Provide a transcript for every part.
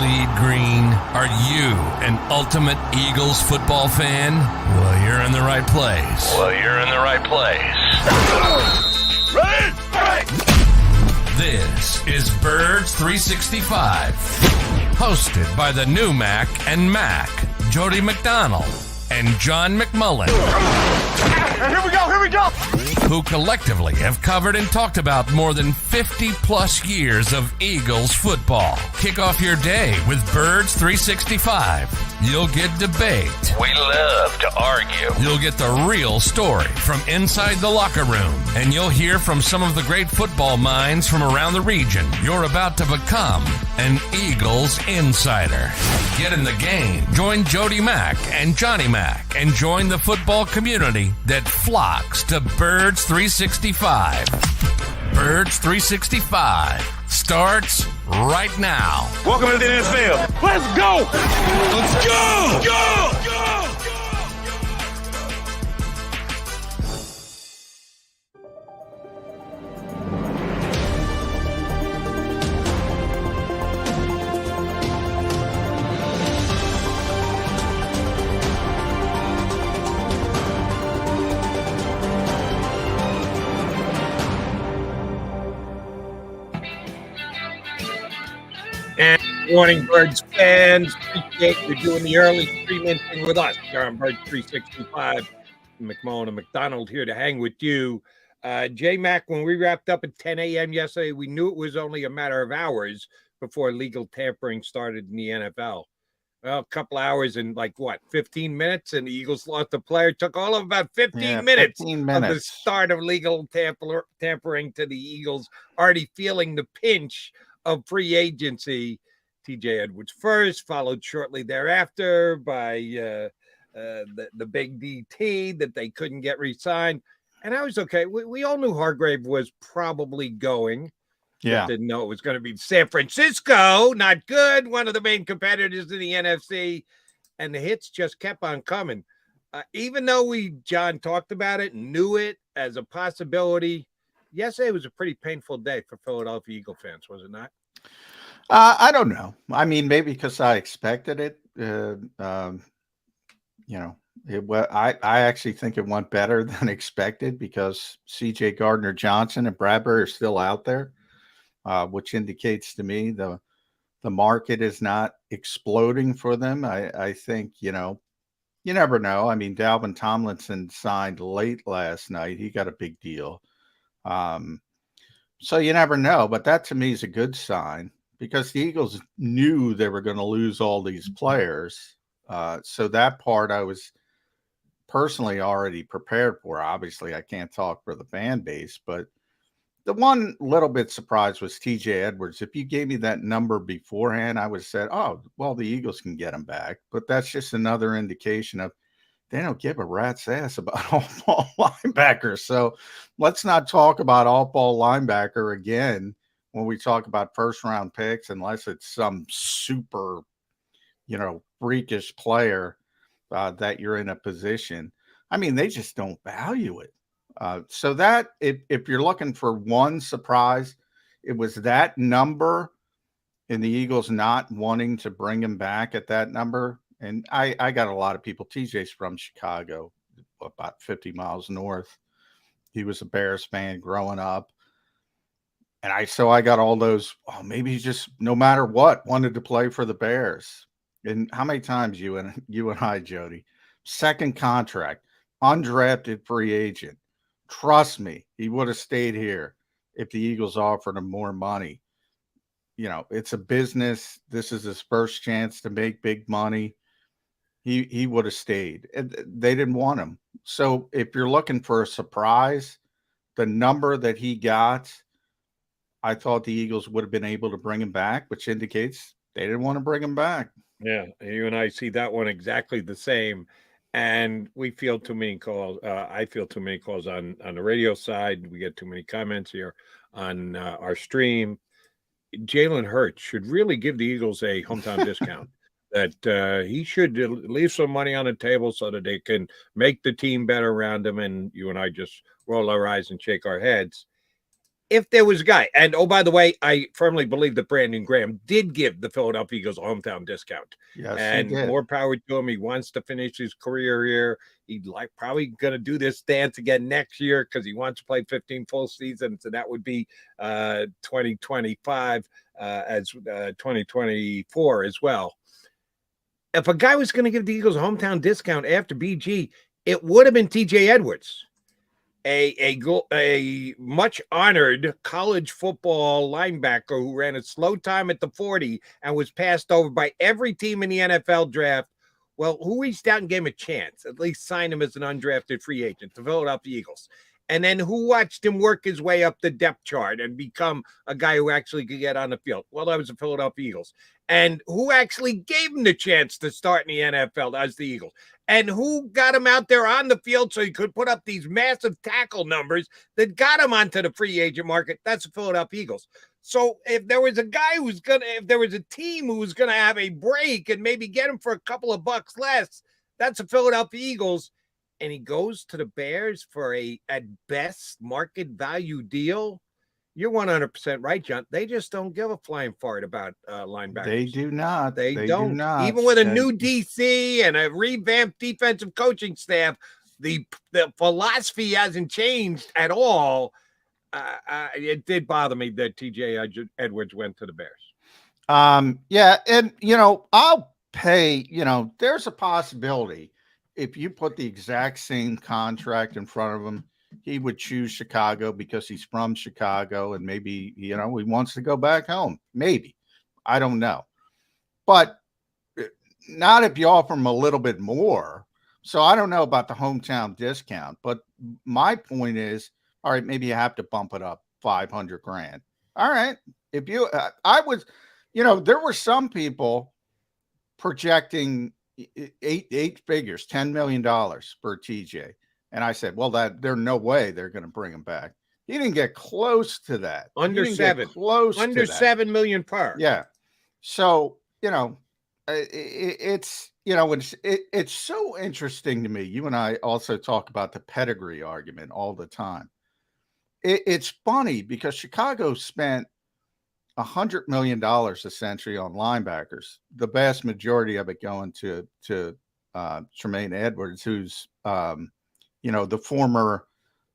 bleed green? Are you an ultimate Eagles football fan? Well, you're in the right place. This is Birds 365, hosted by the new Mac and Mac, Jody McDonald and John McMullen. Here we go! Who collectively have covered and talked about more than 50 plus years of Eagles football. Kick off your day with Birds 365. You'll get debate. We love to argue. You'll get the real story from inside the locker room. And you'll hear from some of the great football minds from around the region. You're about to become an Eagles insider. Get in the game. Join Jody Mack and Johnny Mack and join the football community that flocks to Birds 365. Birds 365 starts right now. Welcome to the NFL. Let's go! Let's go! Go! And good morning, Birds fans. Appreciate you doing the early streaming thing with us here on Birds 365. McMullen and McDonald here to hang with you. J-Mac, when we wrapped up at 10 a.m. yesterday, we knew it was only a matter of hours before legal tampering started in the NFL. Well, a couple hours and 15 minutes, and the Eagles lost a player. Took all of about 15 minutes of the start of legal tampering to the Eagles already feeling the pinch of free agency. TJ Edwards first, followed shortly thereafter by the big DT that they couldn't get re-signed. And I was okay. We all knew Hargrave was probably going. Yeah. Didn't know it was going to be San Francisco. Not good. One of the main competitors in the NFC. And the hits just kept on coming. Even though John talked about it, knew it as a possibility, yesterday was a pretty painful day for Philadelphia Eagle fans, was it not? I don't know. I mean, maybe because I expected it. I actually think it went better than expected because C.J. Gardner-Johnson and Bradbury are still out there, which indicates to me the market is not exploding for them. I think, you never know. I mean, Dalvin Tomlinson signed late last night. He got a big deal. So you never know, but that to me is a good sign because the Eagles knew they were going to lose all these players. So that part I was personally already prepared for. Obviously, I can't talk for the fan base, but the one little bit surprised was TJ Edwards. If you gave me that number beforehand, I would have said, oh, well, the Eagles can get him back. But that's just another indication of they don't give a rat's ass about off-ball linebackers. So let's not talk about off-ball linebacker again when we talk about first-round picks, unless it's some super, freakish player that you're in a position. I mean, they just don't value it. So that if you're looking for one surprise, it was that number and the Eagles not wanting to bring him back at that number. And I got a lot of people. TJ's from Chicago, about 50 miles north. He was a Bears fan growing up. And I got all those, maybe he just, no matter what, wanted to play for the Bears. And how many times you and I, Jody, second contract, undrafted free agent. Trust me, he would have stayed here if the Eagles offered him more money. It's a business. This is his first chance to make big money. He would have stayed. They didn't want him. So if you're looking for a surprise, the number that he got, I thought the Eagles would have been able to bring him back, which indicates they didn't want to bring him back. Yeah, you and I see that one exactly the same. And we feel too many calls. I feel too many calls on the radio side. We get too many comments here on our stream. Jalen Hurts should really give the Eagles a hometown discount. That he should leave some money on the table so that they can make the team better around him. And you and I just roll our eyes and shake our heads. if there was a guy, and oh, by the way, I firmly believe that Brandon Graham did give the Philadelphia Eagles a hometown discount. Yes, And he did. more power to him. He wants to finish his career here. He'd probably going to do this dance again next year because he wants to play 15 full seasons, and that would be 2025 as 2024 as well. If a guy was going to give the Eagles a hometown discount after BG, it would have been TJ Edwards, a much honored college football linebacker who ran a slow time at the 40 and was passed over by every team in the NFL draft. Well, who reached out and gave him a chance, at least signed him as an undrafted free agent, the Philadelphia Eagles. And then who watched him work his way up the depth chart and become a guy who actually could get on the field? Well, that was the Philadelphia Eagles. And who actually gave him the chance to start in the NFL? That was the Eagles. And who got him out there on the field so he could put up these massive tackle numbers that got him onto the free agent market? That's the Philadelphia Eagles. So if there was a guy if there was a team who was going to have a break and maybe get him for a couple of bucks less, that's the Philadelphia Eagles. And he goes to the Bears for at best, market value deal. You're 100% right, John. They just don't give a flying fart about linebackers. They do not. They don't. Do not. Even with a new DC and a revamped defensive coaching staff, the philosophy hasn't changed at all. It did bother me that TJ Edwards went to the Bears. Yeah, and I'll pay. There's a possibility if you put the exact same contract in front of him, he would choose Chicago because he's from Chicago and maybe, he wants to go back home. Maybe. I don't know. But not if you offer him a little bit more. So I don't know about the hometown discount. But my point is, all right, maybe you have to bump it up $500,000. All right. If you, I was, there were some people projecting eight figures, $10 million for TJ. And I said, well, there's no way they're going to bring him back. He didn't get close to that. Under $7 million per. Yeah. So, it's so interesting to me. You and I also talk about the pedigree argument all the time. It's funny because Chicago spent $100 million essentially on linebackers, the vast majority of it going to Tremaine Edwards, who's the former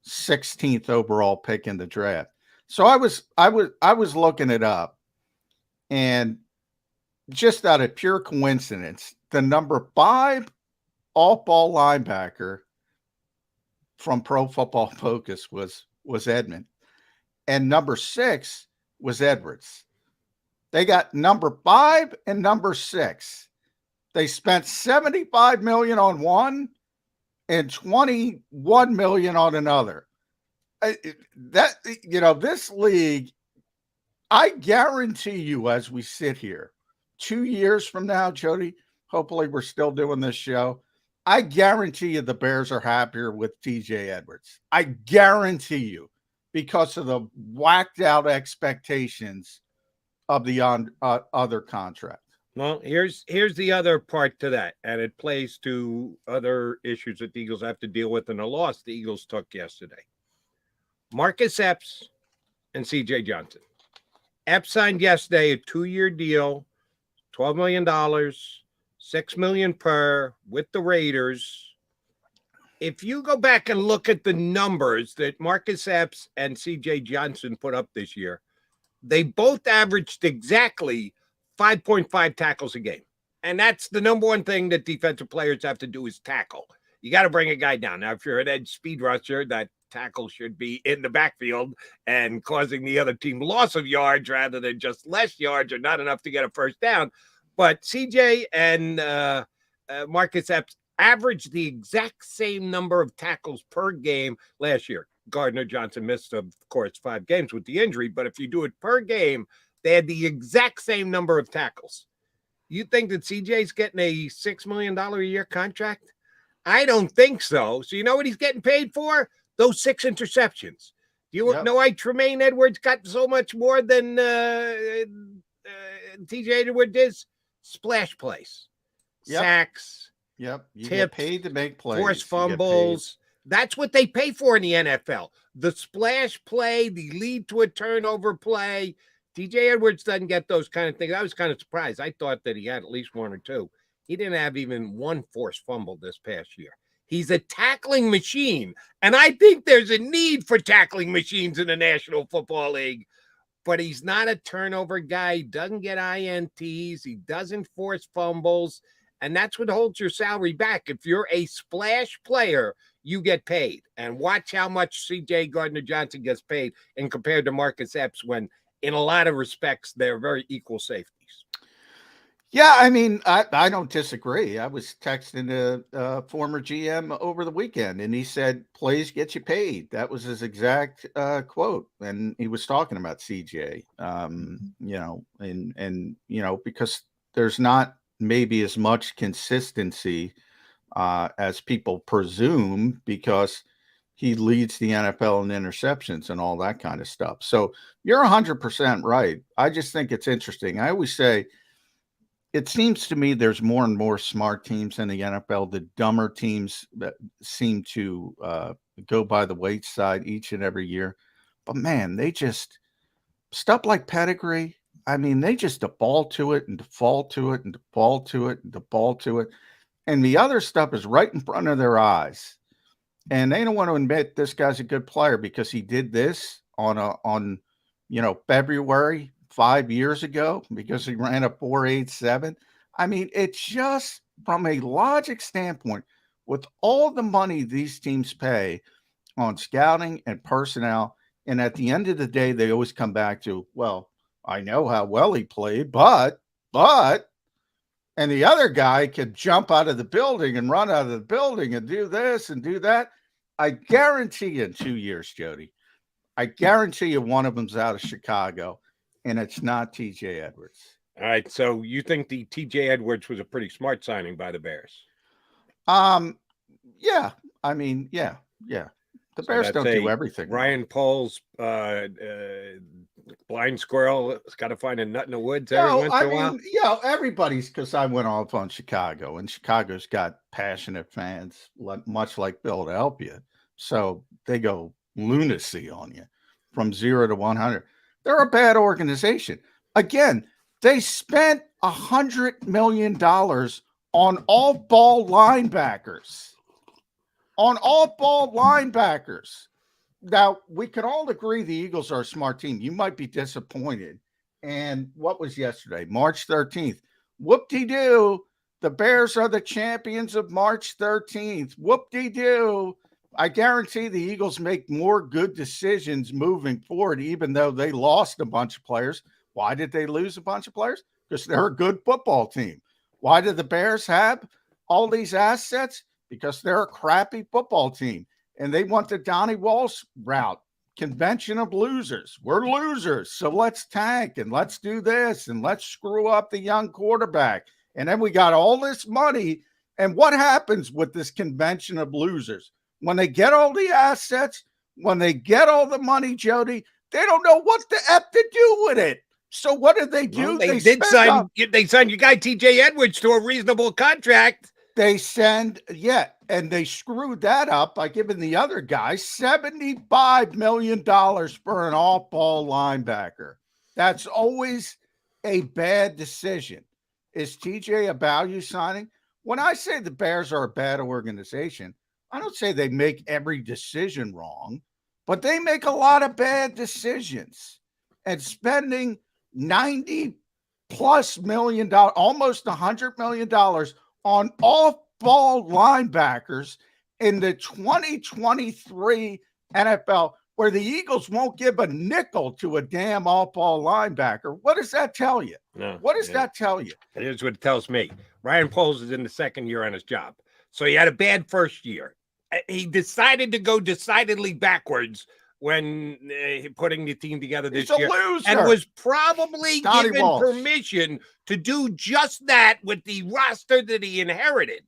16th overall pick in the draft. So I was looking it up, and just out of pure coincidence, the number 5 off-ball linebacker from Pro Football Focus was Edmond, and number 6 was Edwards. They got number 5 and number 6. They spent $75 million on one and $21 million on another. This league, I guarantee you, as we sit here 2 years from now, Jody, hopefully we're still doing this show, I guarantee you the Bears are happier with TJ Edwards. I guarantee you, because of the whacked out expectations of the other contract. Well, here's the other part to that, and it plays to other issues that the Eagles have to deal with in a loss the Eagles took yesterday. Marcus Epps and C.J. Johnson. Epps signed yesterday a 2-year deal, $12 million, $6 million per with the Raiders. If you go back and look at the numbers that Marcus Epps and C.J. Johnson put up this year, they both averaged exactly 5.5 tackles a game. And that's the number one thing that defensive players have to do is tackle. You got to bring a guy down. Now, if you're an edge speed rusher, that tackle should be in the backfield and causing the other team loss of yards rather than just less yards or not enough to get a first down. But CJ and Marcus Epps averaged the exact same number of tackles per game last year. Gardner Johnson missed, of course, 5 games with the injury. But if you do it per game, they had the exact same number of tackles. You think that CJ's getting a $6 million a year contract? I don't think so. So you know what he's getting paid for? Those 6 interceptions. Do you know why Tremaine Edwards got so much more than TJ Edwards is? Splash plays, sacks, You tips, get paid to make plays. forced fumbles, That's what they pay for in the NFL. The splash play, the lead to a turnover play. TJ Edwards doesn't get those kind of things. I was kind of surprised. I thought that he had at least one or two. He didn't have even one forced fumble this past year. He's a tackling machine. And I think there's a need for tackling machines in the National Football League. But he's not a turnover guy. He doesn't get INTs. He doesn't force fumbles. And that's what holds your salary back. If you're a splash player, you get paid. And watch how much C.J. Gardner-Johnson gets paid and compared to Marcus Epps when, in a lot of respects, they're very equal safeties. Yeah, I mean, I don't disagree. I was texting a former GM over the weekend, and he said, plays get you paid. That was his exact quote. And he was talking about CJ, because there's not maybe as much consistency as people presume, because he leads the NFL in interceptions and all that kind of stuff. So you're 100% right. I just think it's interesting. I always say, it seems to me there's more and more smart teams in the NFL. The dumber teams that seem to go by the wayside each and every year. But, man, they just – stuff like pedigree, I mean, they just default to it and default to it and default to it and default to it. And the other stuff is right in front of their eyes. And they don't want to admit this guy's a good player because he did this on February 5 years ago because he ran a 4.87. I mean, it's just from a logic standpoint, with all the money these teams pay on scouting and personnel, and at the end of the day, they always come back to, well, I know how well he played, but, and the other guy can jump out of the building and run out of the building and do this and do that. I guarantee you in 2 years, Jody, I guarantee you one of them's out of Chicago. And it's not TJ Edwards. All right. So you think the TJ Edwards was a pretty smart signing by the Bears? Yeah. I mean, yeah. The Bears don't do everything. Ryan Poles, blind squirrel has got to find a nut in the woods every once in a while. Everybody's, because I went off on Chicago, and Chicago's got passionate fans, much like Philadelphia. So they go lunacy on you from 0 to 100. They're a bad organization. Again, they spent $100 million on off-ball linebackers. Now, we can all agree the Eagles are a smart team. You might be disappointed. And what was yesterday? March 13th. Whoop-de-doo. The Bears are the champions of March 13th. Whoop-de-doo. I guarantee the Eagles make more good decisions moving forward, even though they lost a bunch of players. Why did they lose a bunch of players? Because they're a good football team. Why did the Bears have all these assets? Because they're a crappy football team. And they want the Donnie Walsh route, convention of losers. We're losers, so let's tank and let's do this and let's screw up the young quarterback. And then we got all this money. And what happens with this convention of losers? When they get all the assets, when they get all the money, Jody, they don't know what the F to do with it. So what do? Well, they signed your guy TJ Edwards to a reasonable contract. And they screwed that up by giving the other guy $75 million for an off-ball linebacker. That's always a bad decision. Is TJ a value signing? When I say the Bears are a bad organization, I don't say they make every decision wrong, but they make a lot of bad decisions. And spending $90+ million, almost $100 million on off-ball linebackers in the 2023 NFL, where the Eagles won't give a nickel to a damn off-ball linebacker. What does that tell you? What does that tell you? Here's what it tells me. Ryan Poles is in the second year on his job. So he had a bad first year. He decided to go decidedly backwards when putting the team together this year. And was probably given permission to do just that with the roster that he inherited.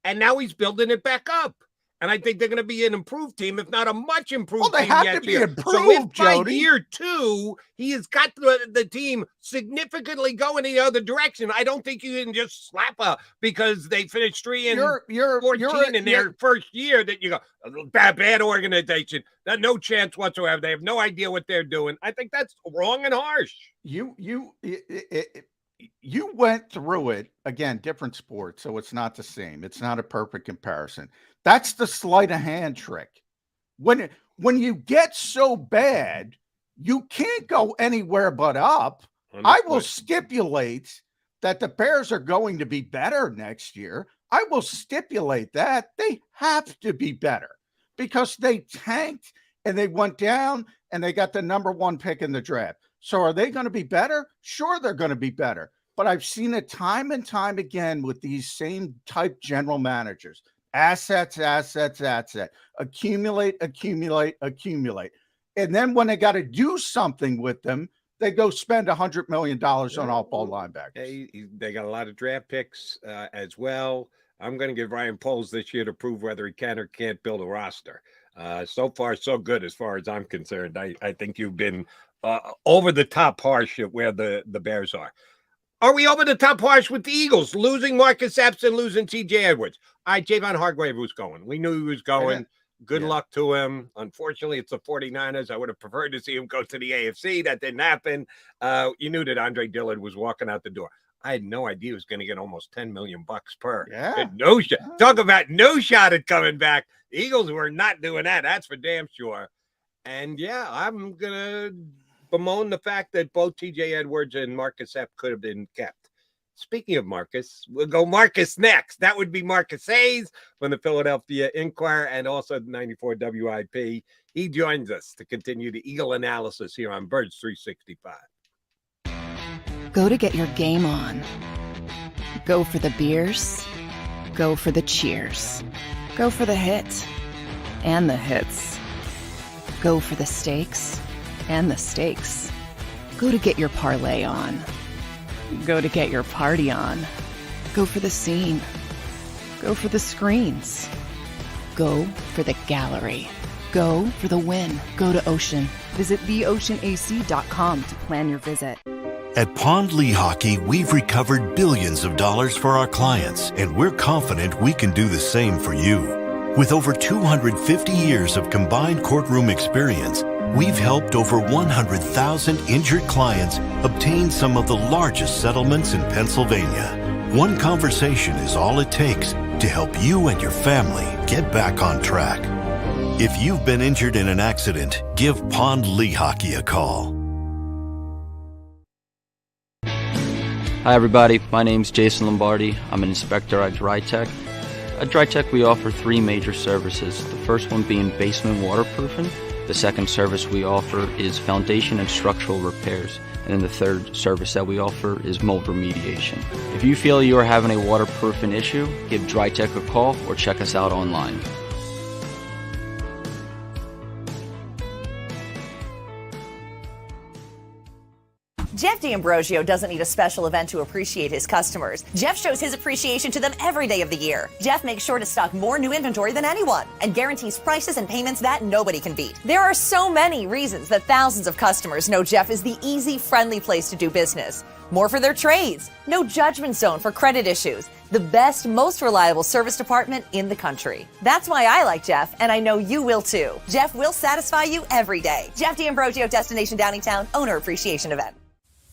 And now he's building it back up. And I think they're going to be an improved team, if not a much improved Well, they team have yet to be here. improved, So if by Jody. year 2, he has got the team significantly going the other direction, I don't think you can just slap because they finished 3-14 in their first year that you go, bad organization. No chance whatsoever. They have no idea what they're doing. I think that's wrong and harsh. You went through it again, different sports, so it's not the same. It's not a perfect comparison. That's the sleight of hand trick. When you get so bad, you can't go anywhere but up. I will stipulate that the Bears are going to be better next year. I will stipulate that they have to be better because they tanked and they went down and they got the number 1 pick in the draft. So are they going to be better? Sure, they're going to be better. But I've seen it time and time again with these same type general managers. Assets. Accumulate. And then when they got to do something with them, they go spend $100 million on off-ball linebackers. They got a lot of draft picks as well. I'm going to give Ryan Poles this year to prove whether he can or can't build a roster. So far, so good as far as I'm concerned. I think you've been over the top harsh at where the Bears are. Are we over the top harsh with the Eagles? Losing Marcus Epps and losing T.J. Edwards. All right, Javon Hargrave was going. We knew he was going. Good luck to him. Unfortunately, it's the 49ers. I would have preferred to see him go to the AFC. That didn't happen. You knew that Andre Dillard was walking out the door. I had no idea he was going to get almost $10 million per. Yeah. No shot. Talk about no shot at coming back. The Eagles were not doing that. That's for damn sure. And yeah, I'm going to bemoan the fact that both T.J. Edwards and Marcus Epps could have been kept. Speaking of Marcus, we'll go Marcus next. That would be Marcus Hayes from the Philadelphia Inquirer and also 94 WIP. He joins us to continue the Eagle analysis here on Birds 365. Go to get your game on. Go for the beers. Go for the cheers. Go for the hit and the hits. Go for the stakes and the stakes. Go to get your parlay on. Go to get your party on. Go for the scene. Go for the screens. Go for the gallery. Go for the win. Go to Ocean. Visit theoceanac.com to plan your visit. At Pond Lehocky, we've recovered billions of dollars for our clients, and we're confident we can do the same for you. With over 250 years of combined courtroom experience, we've helped over 100,000 injured clients obtain some of the largest settlements in Pennsylvania. One conversation is all it takes to help you and your family get back on track. If you've been injured in an accident, give Pond Lehocky a call. Hi everybody, my name's Jason Lombardi. I'm an inspector at DryTech. At DryTech we offer 3 major services, the first one being basement waterproofing. The second service we offer is foundation and structural repairs. And then the third service that we offer is mold remediation. If you feel you are having a waterproofing issue, give DryTech a call or check us out online. Jeff D'Ambrosio doesn't need a special event to appreciate his customers. Jeff shows his appreciation to them every day of the year. Jeff makes sure to stock more new inventory than anyone and guarantees prices and payments that nobody can beat. There are so many reasons that thousands of customers know Jeff is the easy, friendly place to do business. More for their trades, no judgment zone for credit issues, the best, most reliable service department in the country. That's why I like Jeff, and I know you will too. Jeff will satisfy you every day. Jeff D'Ambrosio, Destination Downingtown, Owner Appreciation Event.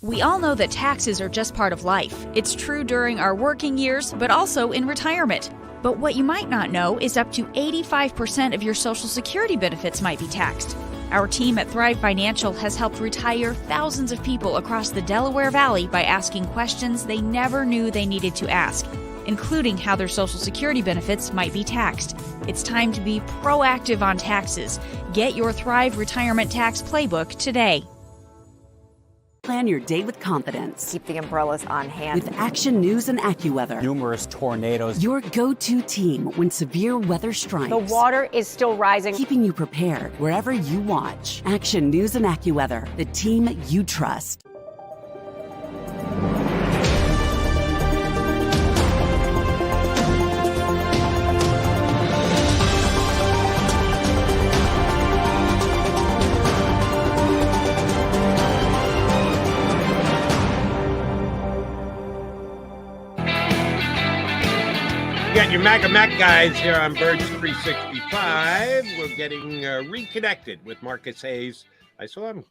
We all know that taxes are just part of life. It's true during our working years, but also in retirement. But what you might not know is up to 85% of your Social Security benefits might be taxed. Our team at Thrive Financial has helped retire thousands of people across the Delaware Valley by asking questions they never knew they needed to ask, including how their Social Security benefits might be taxed. It's time to be proactive on taxes. Get your Thrive Retirement Tax Playbook today. Plan your day with confidence. Keep the umbrellas on hand. With Action News and AccuWeather. Numerous tornadoes. Your go-to team when severe weather strikes. The water is still rising. Keeping you prepared wherever you watch. Action News and AccuWeather, the team you trust. got your Mac guys here on Birds 365. We're getting reconnected with Marcus Hayes. I saw him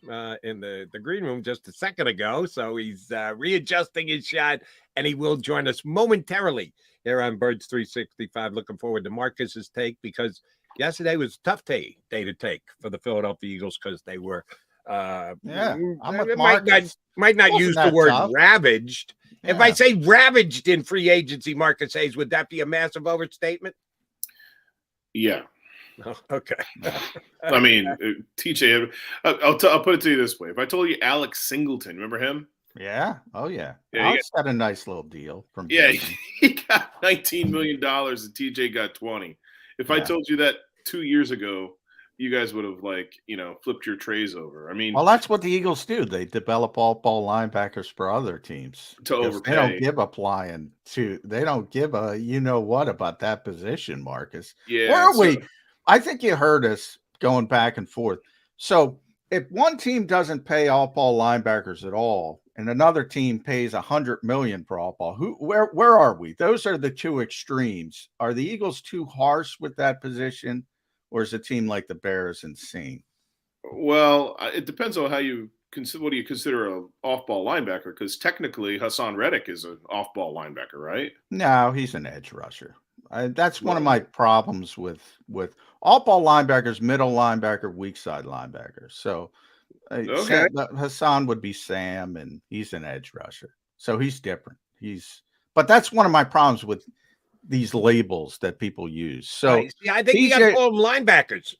in the green room just a second ago, so he's readjusting his shot, and he will join us momentarily here on Birds 365. Looking forward to Marcus's take, because yesterday was a tough day to take for the Philadelphia Eagles, because they were I'm with might not Wasn't use the that word tough. ravaged. If Yeah. I say ravaged in free agency, Marcus Hayes, would that be a massive overstatement? Yeah. Oh, okay. I mean, TJ, I'll put it to you this way. If I told you Alex Singleton, remember him? Yeah. Oh, yeah. Yeah, Alex got a nice little deal from Yeah, Jason. he got $19 million and TJ got 20. If I Yeah. told you that 2 years ago, you guys would have flipped your trays over. I mean, Well, that's what the Eagles do. They develop all ball linebackers for other teams. To 'Cause overpay. They don't give a flying to. They don't give a you know what about that position, Marcus. Yeah, Where are so- we? I think you heard us going back and forth. So if one team doesn't pay all ball linebackers at all, and another team pays $100 million for all ball, where are we? Those are the two extremes. Are the Eagles too harsh with that position, or is a team like the Bears insane? well, it depends on how you consider. What do you consider a off-ball linebacker? Because technically, Hassan Reddick is an off-ball linebacker, right? No, he's an edge rusher. That's one of Well- my problems with all ball linebackers, middle linebacker, weak side linebacker. So Okay. Hassan would be Sam, and he's an edge rusher. So he's different. But that's one of my problems with these labels that people use. So Right. See, I think you got to call them linebackers.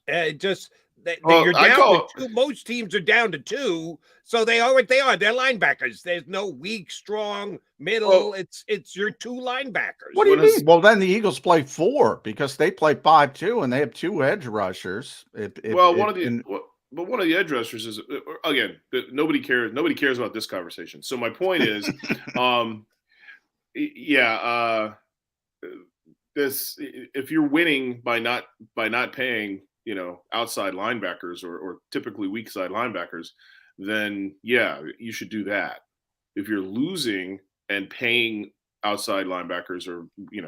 Well, You're I down call- to two. Most teams are down to two, so they are what they are. They're linebackers. There's no weak, strong, middle. Well- it's your two linebackers. what do you What is- mean? Well, then the Eagles play 4 because they play 5-2 and they have 2 edge rushers. One of the edge rushers is again nobody cares. Nobody cares about this conversation. So my point is, this if you're winning by not paying outside linebackers or typically weak side linebackers, then yeah, you should do that. If you're losing and paying outside linebackers or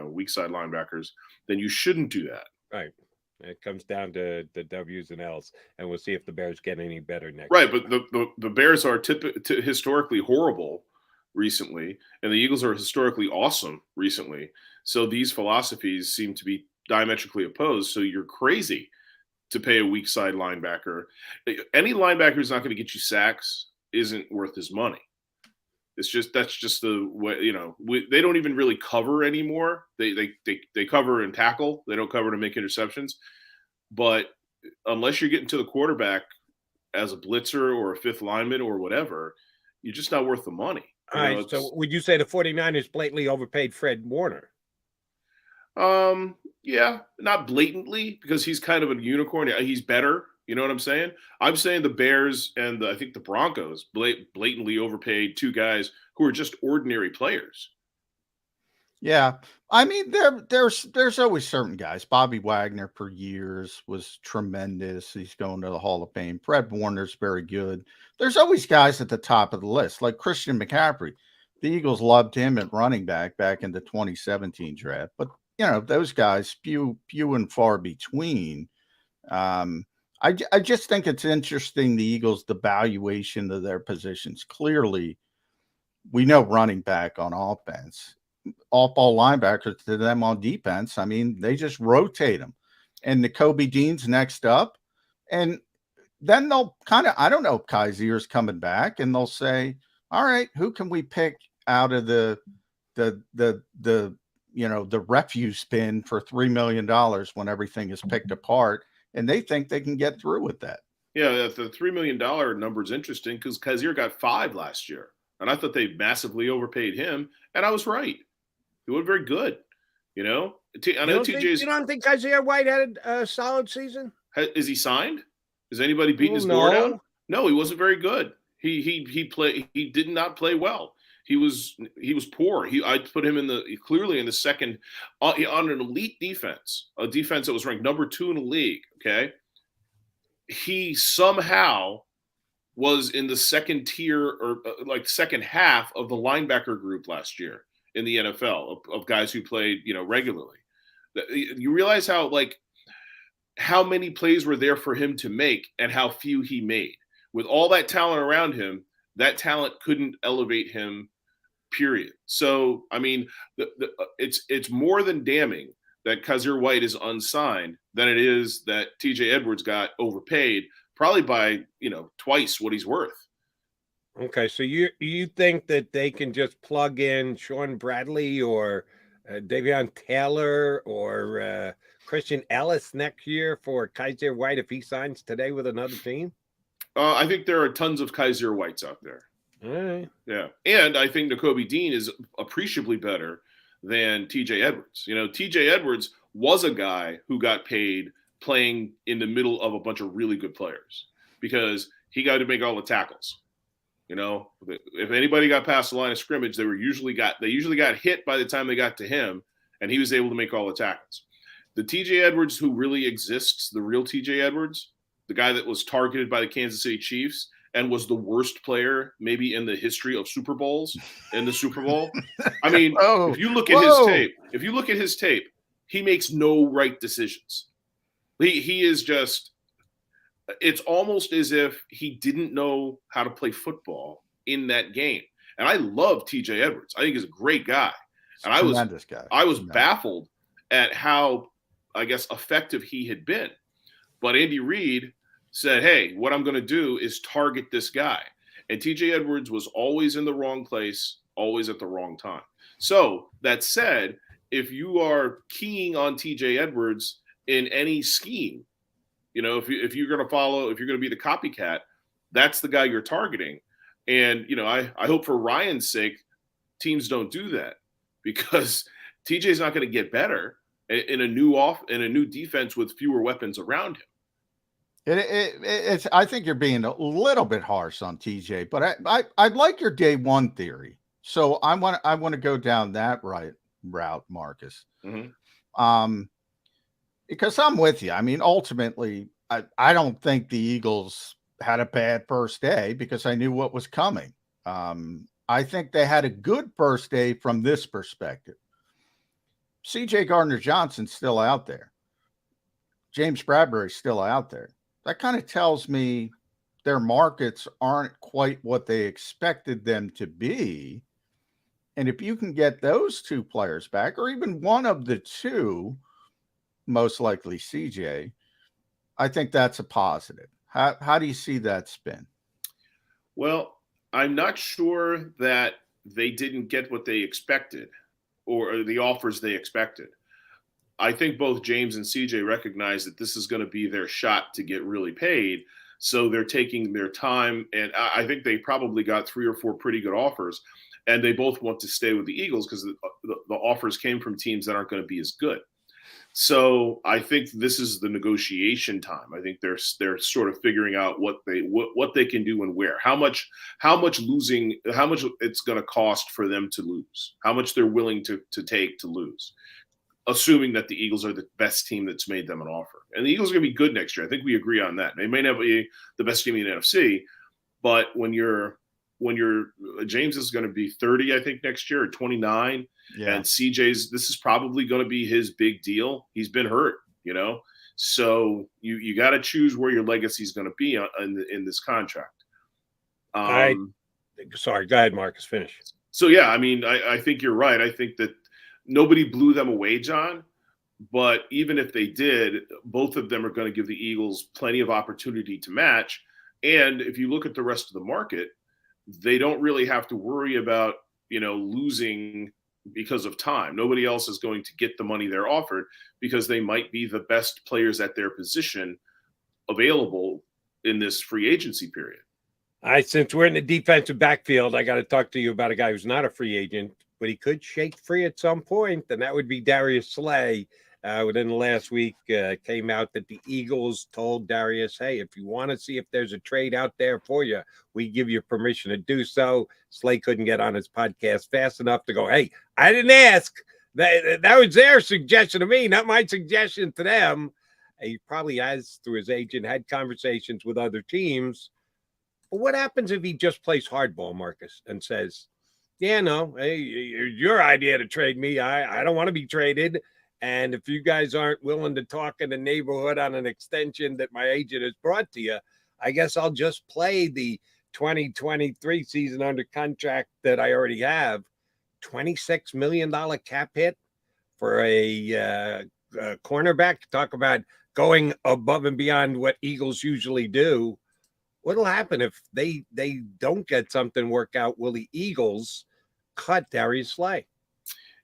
weak side linebackers, then you shouldn't do that. Right. It comes down to the W's and L's, and we'll see if the Bears get any better next. Right, but the Bears are historically horrible recently, and the Eagles are historically awesome recently. So these philosophies seem to be diametrically opposed. So you're crazy to pay a weak side linebacker. Any linebacker who's not going to get you sacks isn't worth his money. That's just the way, they don't even really cover anymore. They cover and tackle. They don't cover to make interceptions. But unless you're getting to the quarterback as a blitzer or a fifth lineman or whatever, you're just not worth the money. All right. So would you say the 49ers blatantly overpaid Fred Warner? Yeah, not blatantly, because he's kind of a unicorn. He's better. You know what I'm saying? I'm saying the Bears and I think the Broncos blatantly overpaid 2 guys who are just ordinary players. Yeah, I mean there's always certain guys. Bobby Wagner for years was tremendous. He's going to the Hall of Fame. Fred Warner's very good. There's always guys at the top of the list, like Christian McCaffrey. The Eagles loved him at running back in the 2017 draft, but those guys few and far between. I just think it's interesting, the Eagles, the valuation of their positions. Clearly, we know running back on offense, off-ball linebackers to them on defense. I mean, they just rotate them. And the Kobe Dean's next up. And then they'll kind of, I don't know if Kazier's coming back, and they'll say, all right, who can we pick out of the refuse bin for $3 million when everything is picked apart? And they think they can get through with that. Yeah, the $3 million number is interesting because Kazier got 5 last year. And I thought they massively overpaid him. And I was right. He was very good. I know TJ's. You don't think Isaiah White had a solid season? Is he signed? Is anybody beating his door down? No, he wasn't very good. He did not play well. He was poor. I put him clearly in the second on an elite defense, a defense that was ranked number 2 in the league. Okay, he somehow was in the second tier or second half of the linebacker group last year in the NFL of guys who played regularly. You realize how many plays were there for him to make and how few he made. With all that talent around him, that talent couldn't elevate him, period. So, I mean, it's more than damning that Kaiser White is unsigned than it is that TJ Edwards got overpaid, probably by, twice what he's worth. Okay, so you think that they can just plug in Sean Bradley or Davion Taylor or Christian Ellis next year for Kaiser White if he signs today with another team? I think there are tons of Kaiser Whites out there. All right. Yeah, and I think Nakobe Dean is appreciably better than TJ Edwards. TJ Edwards was a guy who got paid playing in the middle of a bunch of really good players because he got to make all the tackles. If anybody got past the line of scrimmage, they usually got hit by the time they got to him, and he was able to make all the tackles. The TJ Edwards who really exists, the real TJ Edwards, the guy that was targeted by the Kansas City Chiefs and was the worst player maybe in the history of Super Bowls in the Super Bowl. I mean, if you look at his tape, he makes no right decisions. He is just. It's almost as if he didn't know how to play football in that game. And I love TJ Edwards. I think he's a great guy. And I was baffled at how, I guess, effective he had been. But Andy Reid said, hey, what I'm going to do is target this guy. And TJ Edwards was always in the wrong place, always at the wrong time. So that said, if you are keying on TJ Edwards in any scheme, if you're going to be the copycat, that's the guy you're targeting. And, I hope for Ryan's sake, teams don't do that because TJ's not going to get better in a new defense with fewer weapons around him. I think you're being a little bit harsh on TJ, but I like your day one theory. So I want to go down that route, Marcus. Mm-hmm. Because I'm with you. I mean, ultimately, I don't think the Eagles had a bad first day because I knew what was coming. I think they had a good first day from this perspective. CJ Gardner-Johnson's still out there. James Bradbury's still out there. That kind of tells me their markets aren't quite what they expected them to be. And if you can get those two players back, or even one of the two, most likely CJ, I think that's a positive. How do you see that spin? Well, I'm not sure that they didn't get what they expected or the offers they expected. I think both James and CJ recognize that this is going to be their shot to get really paid. So they're taking their time. And I think they probably got 3 or 4 pretty good offers. And they both want to stay with the Eagles because the offers came from teams that aren't going to be as good. So I think this is the negotiation time. I think they're sort of figuring out what they can do and where, how much it's going to cost for them to lose, how much they're willing to take to lose, assuming that the Eagles are the best team that's made them an offer. And the Eagles are going to be good next year. I think we agree on that. They may not be the best team in the NFC, but when James is going to be 30, I think next year, or 29. Yeah. And CJ's, this is probably going to be his big deal. He's been hurt, so you got to choose where your legacy is going to be in this contract. Sorry, go ahead, Marcus, finish. So, yeah, I mean, I think you're right. I think that nobody blew them away, John, but even if they did, both of them are going to give the Eagles plenty of opportunity to match. And if you look at the rest of the market, they don't really have to worry about, losing because of time. Nobody else is going to get the money they're offered because they might be the best players at their position available in this free agency period. All right, since we're in the defensive backfield, I got to talk to you about a guy who's not a free agent, but he could shake free at some point, and that would be Darius Slay. Within the last week, came out that the Eagles told Darius, hey, if you want to see if there's a trade out there for you, we give you permission to do so. Slay couldn't get on his podcast fast enough to go, hey, I didn't ask. That was their suggestion to me, not my suggestion to them. He probably has, through his agent, had conversations with other teams. But what happens if he just plays hardball, Marcus, and says, yeah, no, hey, your idea to trade me, I don't want to be traded. And if you guys aren't willing to talk in the neighborhood on an extension that my agent has brought to you, I guess I'll just play the 2023 season under contract that I already have. $26 million cap hit for a cornerback. Talk about going above and beyond what Eagles usually do. What'll happen if they don't get something work out? Will the Eagles cut Darius Slay?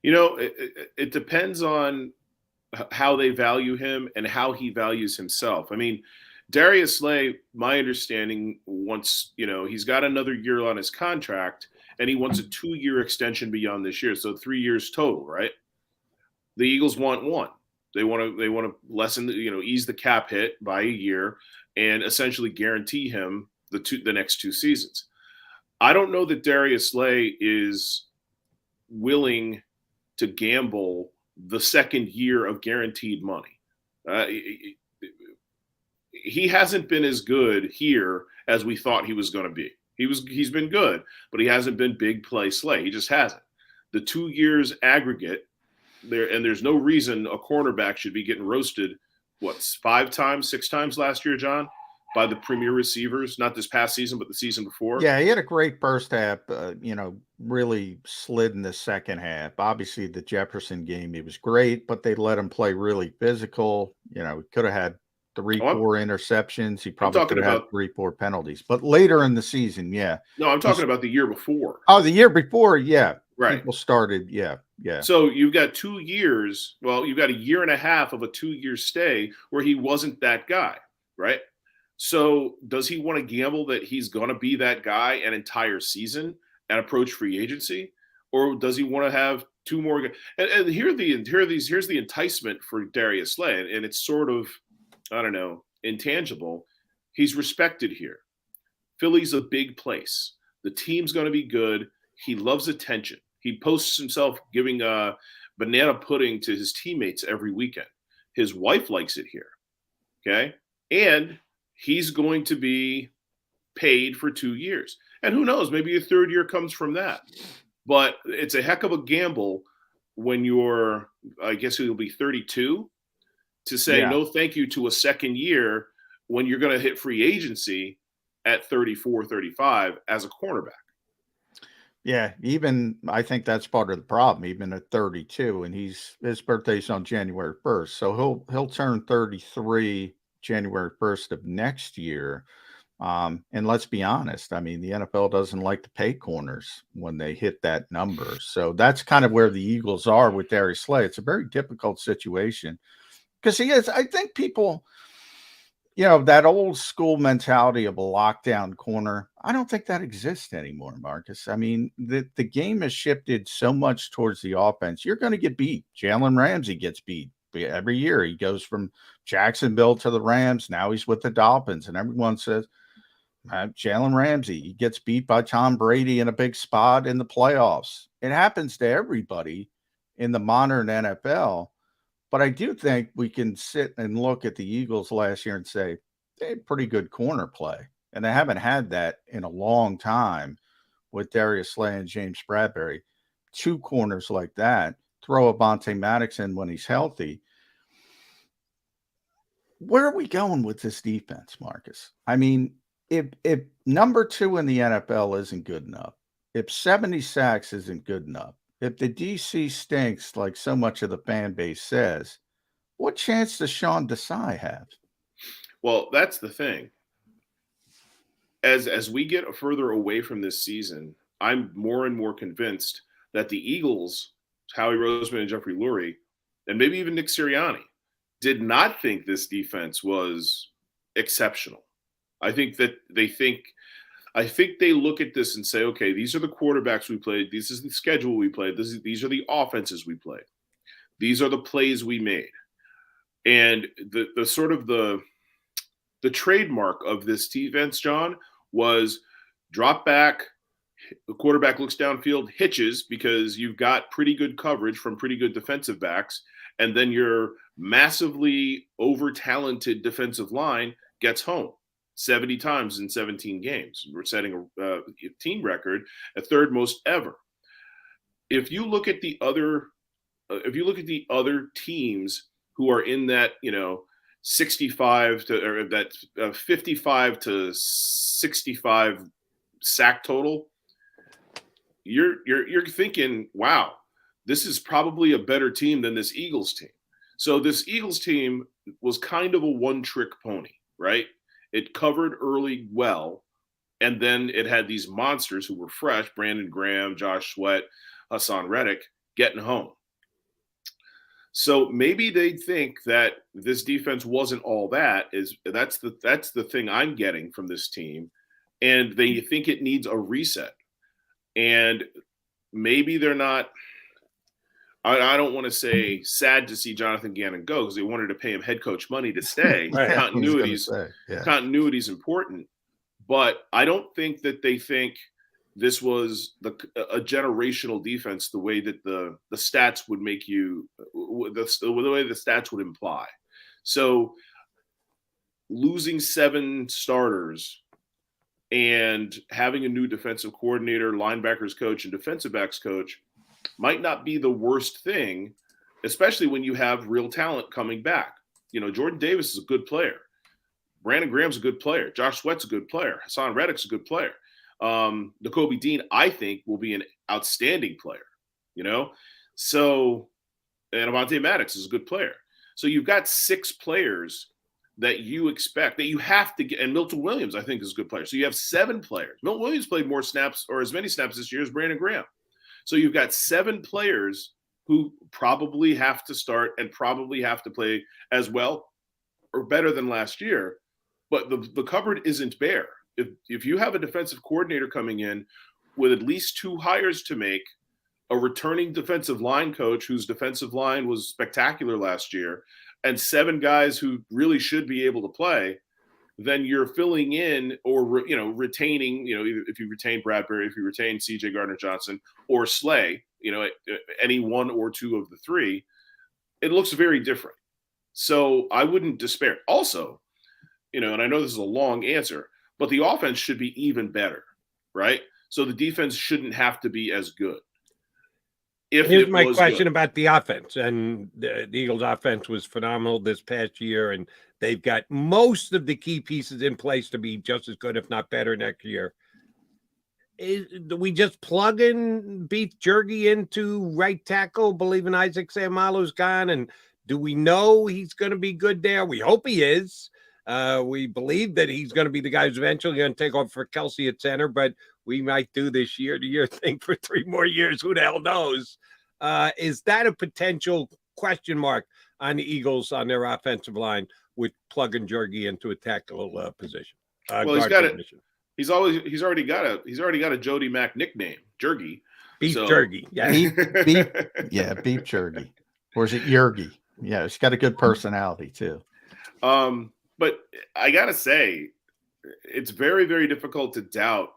It depends on how they value him and how he values himself. I mean, Darius Slay, my understanding, wants, he's got another year on his contract and he wants a 2-year extension beyond this year. So 3 years total, right? The Eagles want one. They want to lessen, ease the cap hit by a year and essentially guarantee him the next 2 seasons. I don't know that Darius Slay is willing to gamble the second year of guaranteed money. He hasn't been as good here as we thought he was going to be. He's been good, but he hasn't been big play Slay. He just hasn't. The 2 years aggregate there, and there's no reason a cornerback should be getting roasted, 5 times, 6 times last year, John, by the premier receivers, not this past season, but the season before. Yeah, he had a great first half, really slid in the second half. Obviously, the Jefferson game, he was great, but they let him play really physical. He could have had 3-4 interceptions. He probably could have had 3-4 penalties. But later in the season, yeah. No, I'm talking about the year before. Oh, the year before, yeah. Right. People started, yeah. So you've got 2 years. Well, you've got a year and a half of a 2-year stay where he wasn't that guy, right? So does he want to gamble that he's going to be that guy an entire season and approach free agency? Or does he want to have 2 more? And here's the enticement for Darius Slay. And it's sort of, I don't know, intangible. He's respected here. Philly's a big place. The team's going to be good. He loves attention. He posts himself giving banana pudding to his teammates every weekend. His wife likes it here. Okay. And he's going to be paid for 2 years. And who knows, maybe a 3rd year comes from that. But it's a heck of a gamble when you're, I guess he'll be 32, to say no thank you to a 2nd year when you're going to hit free agency at 34, 35 as a cornerback. Yeah, even I think that's part of the problem, even at 32, and his birthday's on January 1st. So he'll turn 33 January 1st of next year. And let's be honest, I mean, the NFL doesn't like to pay corners when they hit that number. So that's kind of where the Eagles are with Darius Slay. It's a very difficult situation because I think people, that old school mentality of a lockdown corner, I don't think that exists anymore, Marcus. I mean, the game has shifted so much towards the offense. You're going to get beat. Jalen Ramsey gets beat every year. He goes from Jacksonville to the Rams. Now he's with the Dolphins, and everyone says, Jalen Ramsey, he gets beat by Tom Brady in a big spot in the playoffs. It happens to everybody in the modern NFL. But I do think we can sit and look at the Eagles last year and say they had pretty good corner play. And they haven't had that in a long time with Darius Slay and James Bradbury. 2 corners like that. Throw Avonte Maddox in when he's healthy. Where are we going with this defense, Marcus? I mean, if number 2 in the NFL isn't good enough, if 70 sacks isn't good enough, if the DC stinks like so much of the fan base says, what chance does Sean Desai have? Well, that's the thing. As we get further away from this season, I'm more and more convinced that the Eagles, Howie Roseman and Jeffrey Lurie, and maybe even Nick Sirianni, did not think this defense was exceptional. I think they look at this and say, okay, these are the quarterbacks we played. This is the schedule we played. These are the offenses we played. These are the plays we made. And the sort of the trademark of this defense, John, was drop back. The quarterback looks downfield, hitches because you've got pretty good coverage from pretty good defensive backs. And then your massively over-talented defensive line gets home 70 times in 17 games. We're setting a team record, a 3rd most ever. If you look at the other if you look at the other teams who are in that, 65 to, or that 55 to 65 sack total, you're thinking, wow, this is probably a better team than this Eagles team. So this Eagles team was kind of a one-trick pony, right? It covered early well, and then it had these monsters who were fresh, Brandon Graham, Josh Sweat, Hassan Reddick, getting home. So maybe they think that this defense wasn't all that. That's the thing I'm getting from this team, and they think it needs a reset. And maybe they're not. I don't want to say sad to see Jonathan Gannon go because they wanted to pay him head coach money to stay. Right. Continuity is important, but I don't think that they think this was a generational defense the way that the stats would make you the way the stats would imply. So losing 7 starters and having a new defensive coordinator, linebackers coach, and defensive backs coach might not be the worst thing, especially when you have real talent coming back. Jordan Davis is a good player. Brandon Graham's a good player. Josh Sweat's a good player. Hassan Reddick's a good player. Nakobe Dean, I think, will be an outstanding player, So, and Avonte Maddox is a good player. So you've got 6 players that you expect, that you have to get, and Milton Williams, I think, is a good player. So you have 7 players. Milton Williams played more snaps or as many snaps this year as Brandon Graham. So you've got 7 players who probably have to start and probably have to play as well or better than last year. But the cupboard isn't bare. If you have a defensive coordinator coming in with at least 2 hires to make, a returning defensive line coach whose defensive line was spectacular last year, and 7 guys who really should be able to play, then you're filling in or retaining, if you retain Bradbury, if you retain CJ Gardner-Johnson or Slay, any one or 2 of the 3, it looks very different. So I wouldn't despair. Also, and I know this is a long answer, but the offense should be even better, right? So the defense shouldn't have to be as good. Here's my question about the offense. And the Eagles' offense was phenomenal this past year, and they've got most of the key pieces in place to be just as good, if not better, next year. Do we just plug in Beef Jerky into right tackle, believing Isaac Seumalo's gone? And do we know he's going to be good there? We hope he is. We believe that he's going to be the guy who's eventually going to take over for Kelsey at center, but we might do this year-to-year thing for 3 more years. Who the hell knows? Is that a potential question mark on the Eagles on their offensive line with plugging Jergy into a tackle position? Well, he's got it. He's already got a Jody Mack nickname, Jergy. Beef Jerky. Yeah. Beef Jerky. Or is it Yergy? Yeah, he's got a good personality too. But I gotta say, it's very, very difficult to doubt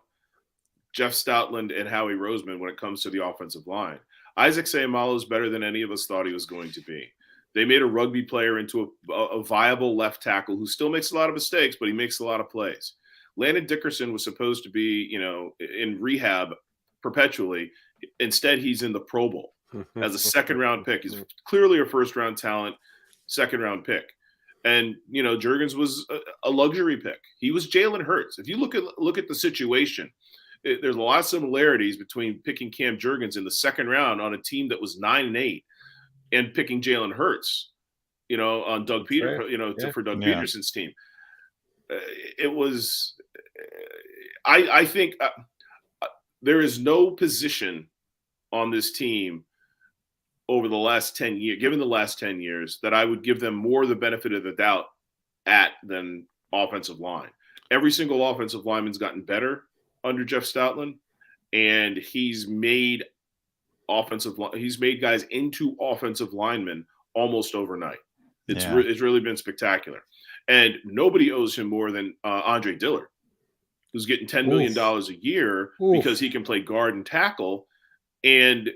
Jeff Stoutland and Howie Roseman when it comes to the offensive line. Isaac Seumalo is better than any of us thought he was going to be. They made a rugby player into a viable left tackle who still makes a lot of mistakes, but he makes a lot of plays. Landon Dickerson was supposed to be, in rehab perpetually. Instead, he's in the Pro Bowl as a second-round pick. He's clearly a first-round talent, second-round pick. And, Juergens was a luxury pick. He was Jalen Hurts. If you look at the situation, there's a lot of similarities between picking Cam Juergens in the second round on a team that was 9-8 and picking Jalen Hurts, on Doug Peter, for Doug Peterson's team. It was, I think there is no position on this team over the last 10 years, given the last 10 years, that I would give them more the benefit of the doubt than offensive line. Every single offensive lineman's gotten better under Jeff Stoutland, and he's made guys into offensive linemen almost overnight. It's really been spectacular. And nobody owes him more than Andre Dillard, who's getting $10 million a year because he can play guard and tackle. And,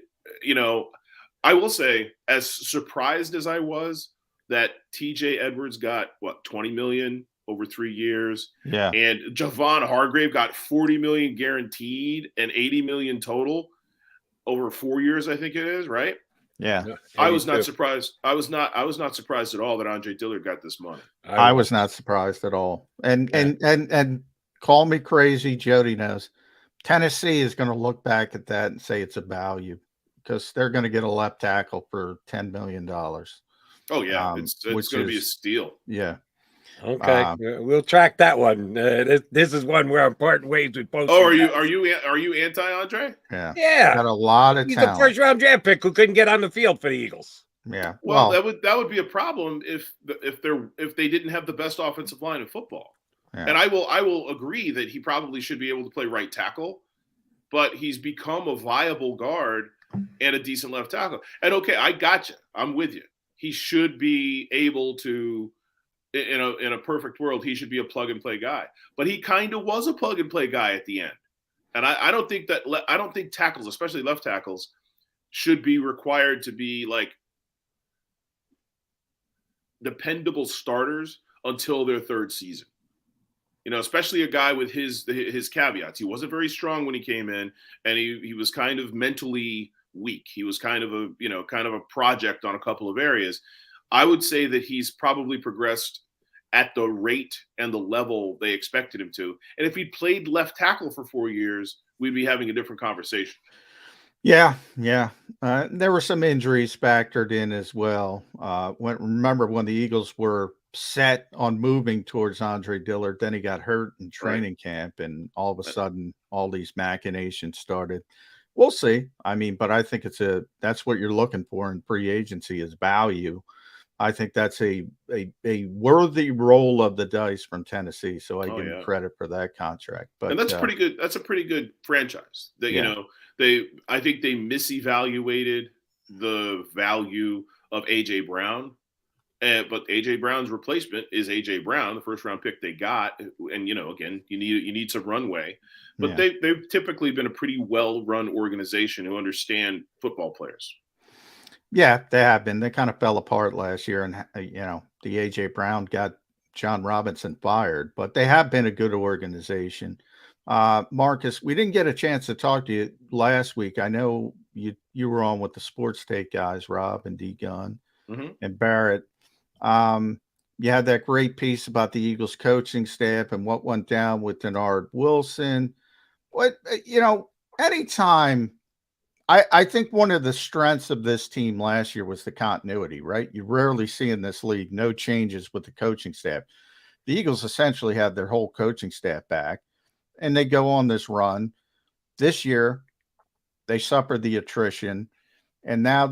I will say, as surprised as I was that TJ Edwards got, $20 million over 3 years. Yeah. And Javon Hargrave got $40 million guaranteed and $80 million total over 4 years, I think it is, right? Yeah. I was not surprised. I was not surprised at all that Andre Dillard got this money. I was not surprised at all. And call me crazy, Jody knows. Tennessee is going to look back at that and say it's a value because they're going to get a left tackle for $10 million. Oh yeah, it's going to be a steal. Yeah. Okay, we'll track that one. This is one where I'm parting ways with both. Oh, are you anti Andre? Yeah, yeah. Got a lot of He's talent. a first round draft pick who couldn't get on the field for the Eagles. Yeah. Well, that would be a problem if they didn't have the best offensive line in football. Yeah. And I will agree that he probably should be able to play right tackle, but he's become a viable guard and a decent left tackle. And okay, I got you. I'm with you. He should be able to. In a perfect world, he should be a plug and play guy, but he kind of was a plug and play guy at the end. And I don't think tackles, especially left tackles, should be required to be like dependable starters until their third season. Especially a guy with his caveats. He wasn't very strong when he came in, and he was kind of mentally weak. He was kind of a project on a couple of areas. I would say that he's probably progressed at the rate and the level they expected him to. And if he'd played left tackle for 4 years, we'd be having a different conversation. Yeah. There were some injuries factored in as well. Remember when the Eagles were set on moving towards Andre Dillard, then he got hurt in training camp, and all of a sudden all these machinations started. We'll see. I mean, but I think that's what you're looking for in free agency is value. I think that's a worthy roll of the dice from Tennessee. So I give him credit for that contract. But and that's pretty good. That's a pretty good franchise. I think they misevaluated the value of AJ Brown. But AJ Brown's replacement is AJ Brown, the first round pick they got. And again, you need some runway. But they've typically been a pretty well run organization who understand football players. Yeah, they have been. They kind of fell apart last year, and the AJ Brown got John Robinson fired, but they have been a good organization. Marcus, we didn't get a chance to talk to you last week. I know you were on with the Sports Take guys, Rob and D Gunn and Barrett. You had that great piece about the Eagles coaching staff and what went down with Denard Wilson. Anytime. I think one of the strengths of this team last year was the continuity, right? You rarely see in this league no changes with the coaching staff. The Eagles essentially had their whole coaching staff back, and they go on this run. This year, they suffered the attrition, and now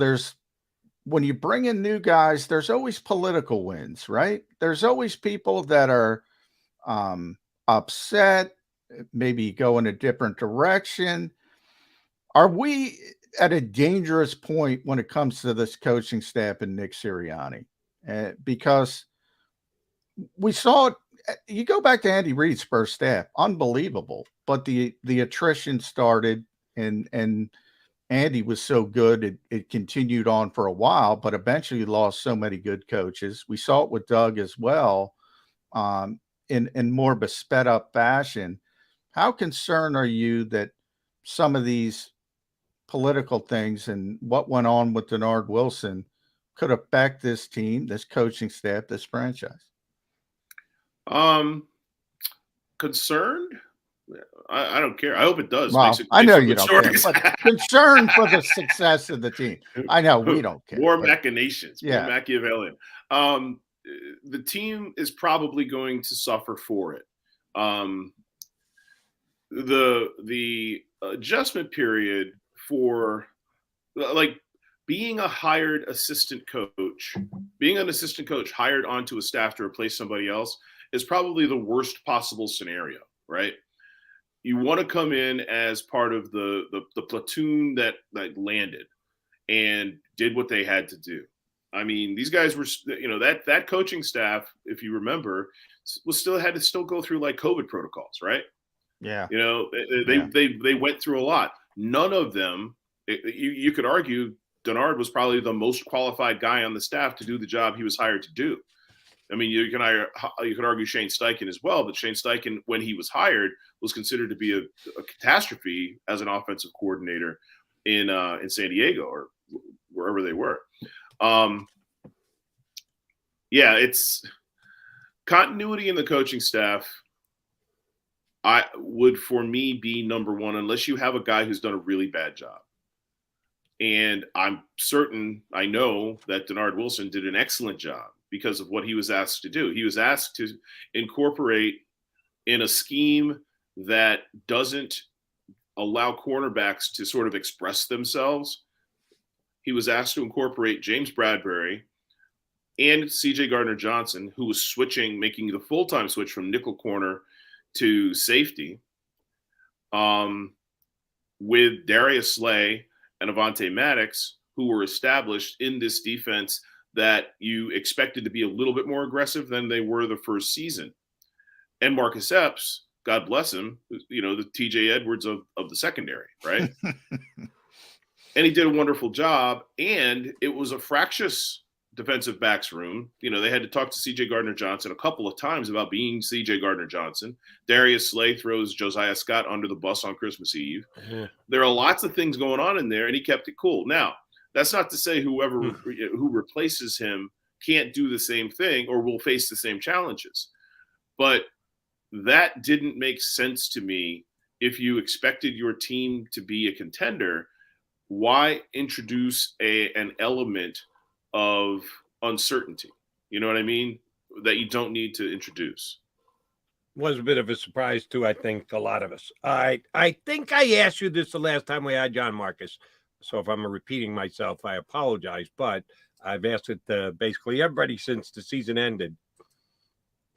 when you bring in new guys, there's always political wins, right? There's always people that are upset, maybe go in a different direction. Are we at a dangerous point when it comes to this coaching staff and Nick Sirianni? Because we saw it. You go back to Andy Reid's first staff, unbelievable. But the attrition started, and Andy was so good, it continued on for a while, but eventually lost so many good coaches. We saw it with Doug as well, in more of a sped up fashion. How concerned are you that some of these political things and what went on with Denard Wilson could affect this team, this coaching staff, this franchise? Concerned? I don't care. I hope it does. Well, I know you don't care, but concerned for the success of the team. I know we don't care. More machinations, more Machiavellian. The team is probably going to suffer for it. The adjustment period for being a hired assistant coach, being an assistant coach hired onto a staff to replace somebody else is probably the worst possible scenario, right? You want to come in as part of the platoon that landed and did what they had to do. I mean, these guys were, that coaching staff, if you remember, had to go through like COVID protocols, right? Yeah. They went through a lot. None of them, you could argue Denard was probably the most qualified guy on the staff to do the job he was hired to do. I mean, you could argue Shane Steichen as well, but Shane Steichen, when he was hired, was considered to be a catastrophe as an offensive coordinator in San Diego, or wherever they were. Yeah, it's continuity in the coaching staff. I would, for me, be number one, unless you have a guy who's done a really bad job. And I'm certain, I know that Denard Wilson did an excellent job because of what he was asked to do. He was asked to incorporate in a scheme that doesn't allow cornerbacks to sort of express themselves. He was asked to incorporate James Bradbury and CJ Gardner-Johnson, who was switching, making the full-time switch from nickel corner to safety, with Darius Slay and Avonte Maddox, who were established in this defense that you expected to be a little bit more aggressive than they were the first season. And Marcus Epps, God bless him, you know, the TJ Edwards of the secondary, right? And he did a wonderful job. And it was a fractious defensive backs room. You know, they had to talk to CJ Gardner-Johnson a couple of times about being CJ Gardner-Johnson. Darius Slay throws Josiah Scott under the bus on Christmas Eve. Mm-hmm. There are lots of things going on in there, and he kept it cool. Now, that's not to say whoever who replaces him can't do the same thing or will face the same challenges. But that didn't make sense to me. If you expected your team to be a contender, why introduce an element of uncertainty? You know what I mean? That you don't need to introduce. Was a bit of a surprise too, I think, to a lot of us. I think I asked you this the last time we had John Marcus. So if I'm repeating myself, I apologize. But I've asked it to basically everybody since the season ended.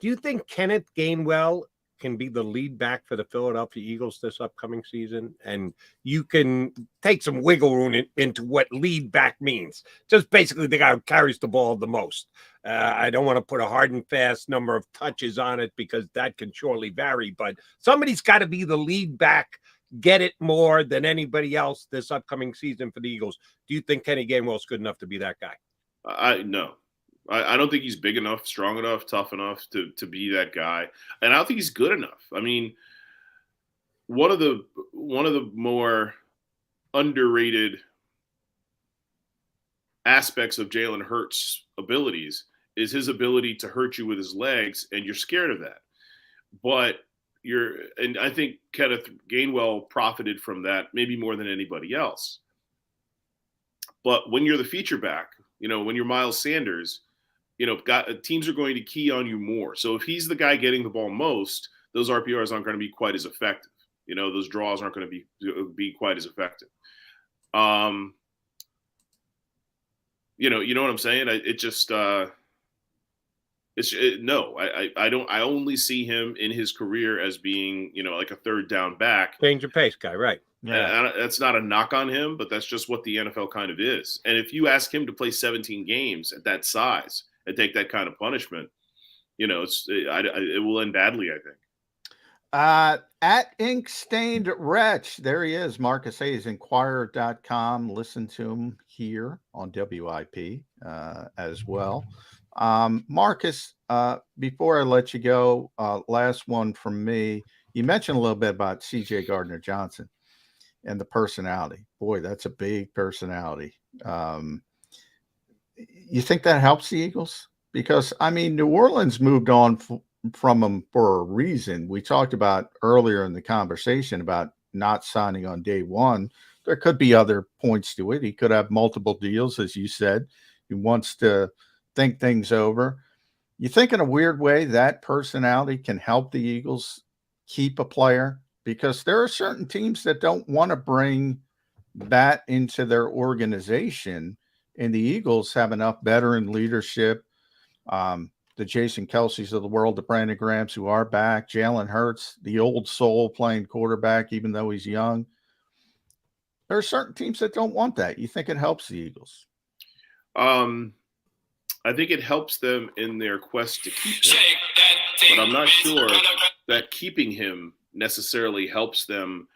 Do you think Kenneth Gainwell can be the lead back for the Philadelphia Eagles this upcoming season? And you can take some wiggle room into what lead back means. Just basically the guy who carries the ball the most. I don't want to put a hard and fast number of touches on it because that can surely vary. But somebody's got to be the lead back, get it more than anybody else this upcoming season for the Eagles. Do you think Kenny Gainwell's good enough to be that guy? No. I don't think he's big enough, strong enough, tough enough to be that guy. And I don't think he's good enough. I mean, one of the more underrated aspects of Jalen Hurts' abilities is his ability to hurt you with his legs, and you're scared of that. But and I think Kenneth Gainwell profited from that maybe more than anybody else. But when you're the feature back, you know, when you're Miles Sanders, you know, teams are going to key on you more. So if he's the guy getting the ball most, those RPRs aren't going to be quite as effective. You know, those draws aren't going to be quite as effective. You know what I'm saying? I only see him in his career as being, you know, like a third down back. Change of pace guy, right? Yeah. That's not a knock on him, but that's just what the NFL kind of is. And if you ask him to play 17 games at that size and take that kind of punishment, you know, it will end badly, I think. At Ink Stained Wretch, there he is. Marcus Hayes, Inquirer.com. Listen to him here on WIP as well. Marcus, before I let you go, last one from me. You mentioned a little bit about CJ Gardner-Johnson and the personality. Boy, that's a big personality. You think that helps the Eagles? Because, I mean, New Orleans moved on from him for a reason. We talked about earlier in the conversation about not signing on day one. There could be other points to it. He could have multiple deals, as you said. He wants to think things over. You think in a weird way that personality can help the Eagles keep a player? Because there are certain teams that don't want to bring that into their organization, and the Eagles have enough veteran leadership. The Jason Kelce's of the world, the Brandon Grahams who are back, Jalen Hurts, the old soul playing quarterback, even though he's young. There are certain teams that don't want that. You think it helps the Eagles? I think it helps them in their quest to keep him, but I'm not sure that keeping him necessarily helps them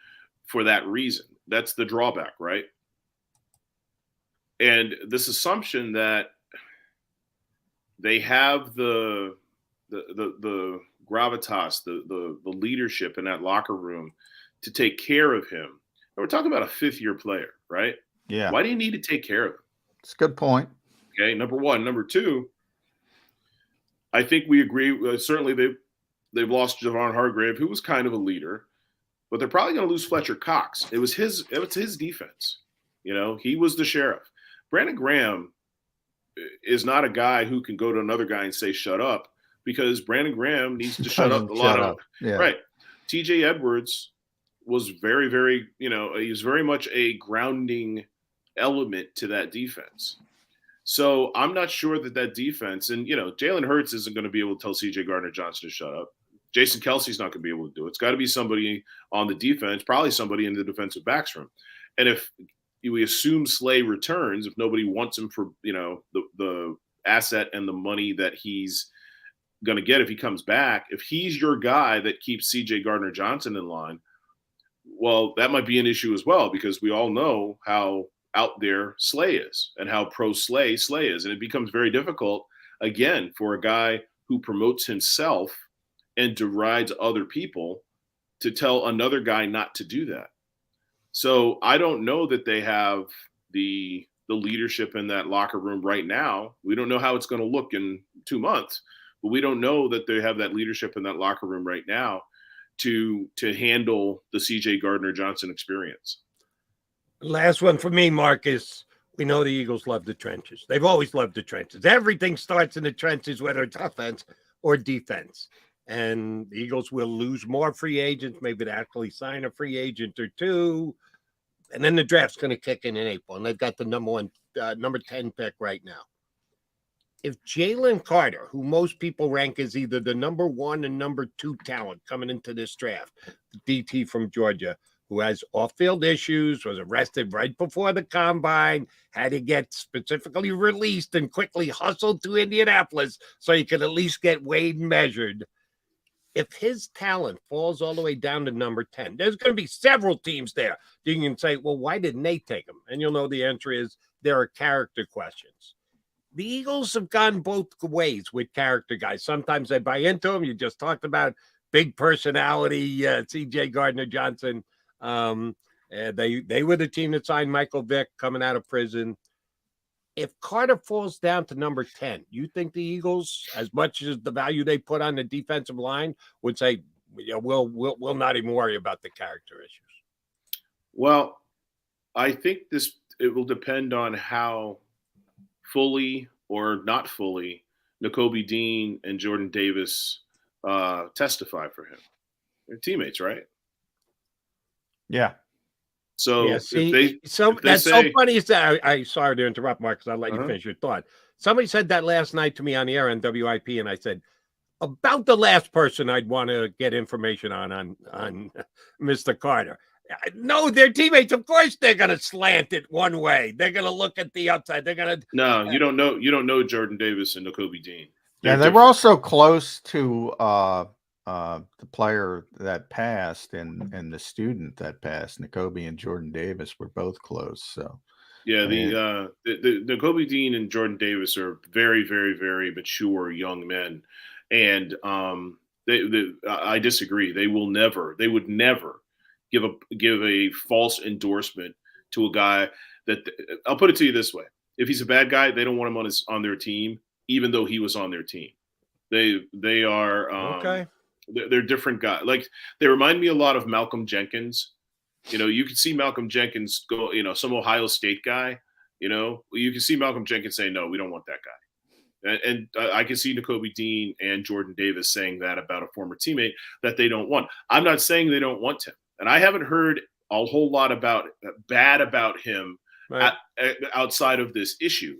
for that reason. That's the drawback, right? And this assumption that they have the gravitas, the leadership in that locker room to take care of him. And we're talking about a fifth-year player, right? Yeah. Why do you need to take care of them? It's a good point. Okay, number one. Number two, I think we agree. Certainly, they've lost Javon Hargrave, who was kind of a leader, but they're probably going to lose Fletcher Cox. It was his defense. He was the sheriff. Brandon Graham is not a guy who can go to another guy and say shut up, because Brandon Graham needs to shut up a lot of right. TJ Edwards was very, very, he's very much a grounding element to that defense. So I'm not sure that defense, and Jalen Hurts isn't going to be able to tell CJ Gardner-Johnson to shut up. Jason Kelsey's not going to be able to do it. It's got to be somebody on the defense, probably somebody in the defensive backs room. And if we assume Slay returns, if nobody wants him for the asset and the money that he's going to get if he comes back, if he's your guy that keeps CJ Gardner-Johnson in line, well, that might be an issue as well, because we all know how out there Slay is and how pro Slay is. And it becomes very difficult, again, for a guy who promotes himself and derides other people to tell another guy not to do that. So I don't know that they have the leadership in that locker room right now. We don't know how it's going to look in 2 months, but we don't know that they have that leadership in that locker room right now to handle the CJ Gardner-Johnson experience. Last one for me, Marcus. We know the Eagles love the trenches. They've always loved the trenches. Everything starts in the trenches, whether it's offense or defense. And the Eagles will lose more free agents, maybe to actually sign a free agent or two. And then the draft's going to kick in April, and they've got the number 10 pick right now. If Jalen Carter, who most people rank as either the number 1 and number 2 talent coming into this draft, the DT from Georgia, who has off-field issues, was arrested right before the combine, had to get specifically released and quickly hustled to Indianapolis so he could at least get weighed and measured. If his talent falls all the way down to number 10, there's going to be several teams there. You can say, well, why didn't they take him? And you'll know the answer is there are character questions. The Eagles have gone both ways with character guys. Sometimes they buy into them. You just talked about big personality, CJ Gardner-Johnson. They were the team that signed Michael Vick coming out of prison. If Carter falls down to number 10, you think the Eagles, as much as the value they put on the defensive line, would say, we'll not even worry about the character issues? Well, I think it will depend on how fully or not fully Nakobe Dean and Jordan Davis testify for him. They're teammates, right? Yeah. So yeah, see, if they that's say, so funny. I sorry to interrupt, Marcus. I'll let you finish your thought. Somebody said that last night to me on the air on WIP, and I said, about the last person I'd want to get information on Mr. Carter. No, their teammates, of course, they're going to slant it one way. They're going to look at the upside. They're going to. No, you don't know. You don't know Jordan Davis and Nakobe Dean. They were also close to the player that passed and the student that passed. Nakobe and Jordan Davis were both close. So yeah, the Nakobe Dean and Jordan Davis are very, very, very mature young men, and I disagree. They would never give a false endorsement to a guy that I'll put it to you this way: if he's a bad guy, they don't want him on their team, even though he was on their team. They are okay. They're different guys. Like, they remind me a lot of Malcolm Jenkins. You could see Malcolm Jenkins go, some Ohio State guy, you can see Malcolm Jenkins saying, no, we don't want that guy. And I can see Nakobe Dean and Jordan Davis saying that about a former teammate that they don't want. I'm not saying they don't want him. And I haven't heard a whole lot bad about him right. Outside of this issue.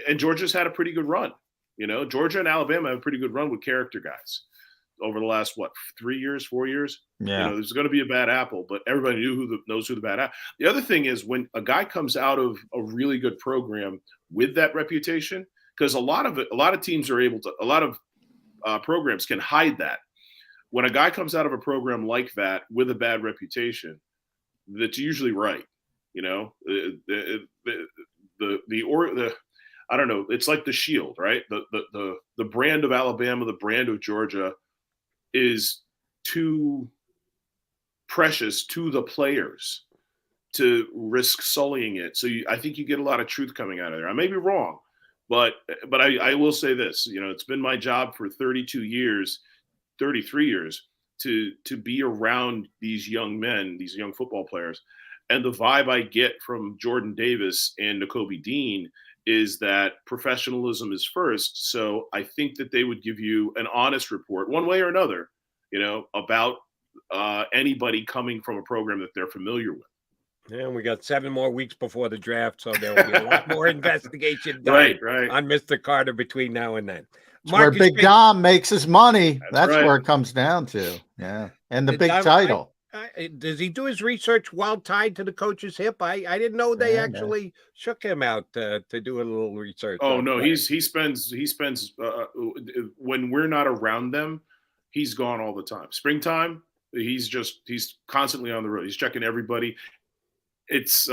And Georgia's had a pretty good run. Georgia and Alabama have a pretty good run with character guys over the last, 3 years, 4 years? Yeah. There's going to be a bad apple, but everybody knows who the bad apple. The other thing is, when a guy comes out of a really good program with that reputation, because a lot of teams are able to, a lot of programs can hide that. When a guy comes out of a program like that with a bad reputation, that's usually right. I don't know. It's like the shield, right? The brand of Alabama, the brand of Georgia is too precious to the players to risk sullying it. So I think you get a lot of truth coming out of there. I may be wrong, but I will say this, it's been my job for 33 years to be around these young men, these young football players. And the vibe I get from Jordan Davis and Nakobe Dean is that professionalism is first. So I think that they would give you an honest report one way or another, about anybody coming from a program that they're familiar with. Yeah, we got 7 more weeks before the draft, so there will be a lot more investigation done right. on Mr. Carter between now and then. It's where Big Dom makes his money. That's right. where it comes down to. Yeah, and the Did big Dom, title. Does he do his research while tied to the coach's hip? I didn't know they actually shook him out to do a little research. Oh no, he spends when we're not around them, he's gone all the time. Springtime, he's constantly on the road. He's checking everybody. It's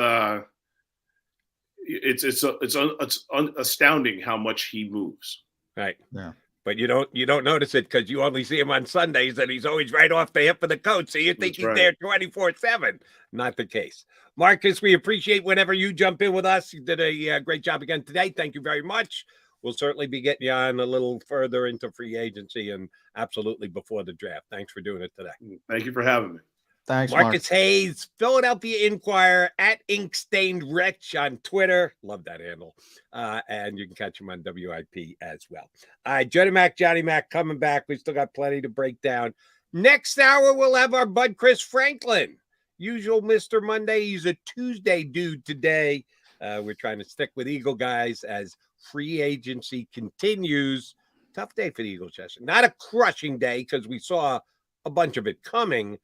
astounding how much he moves. Right. Yeah. But you don't notice it because you only see him on Sundays, and he's always right off the hip of the coach. So you think he's there 24/7. Not the case. Marcus, we appreciate whenever you jump in with us. You did a great job again today. Thank you very much. We'll certainly be getting you on a little further into free agency and absolutely before the draft. Thanks for doing it today. Thank you for having me. Thanks, Marcus Hayes, Philadelphia Inquirer at Inkstained Rich on Twitter. Love that handle. And you can catch him on WIP as well. All right, Johnny Mac coming back. We still got plenty to break down. Next hour, we'll have our bud Chris Franklin. Usual Mr. Monday. He's a Tuesday dude today. We're trying to stick with Eagle guys as free agency continues. Tough day for the Eagles, Chester. Not a crushing day because we saw a bunch of it coming.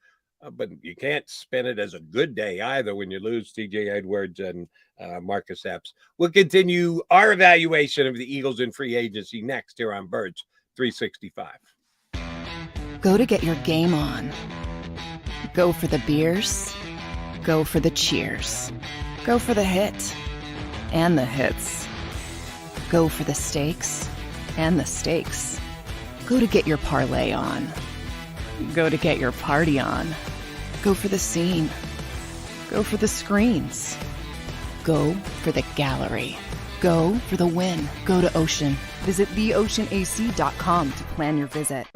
But you can't spin it as a good day either when you lose TJ Edwards and Marcus Epps. We'll continue our evaluation of the Eagles in free agency next here on Birds 365. Go to get your game on. Go for the beers. Go for the cheers. Go for the hit and the hits. Go for the stakes and the stakes. Go to get your parlay on. Go to get your party on. Go for the scene. Go for the screens. Go for the gallery. Go for the win. Go to Ocean. Visit theoceanac.com to plan your visit.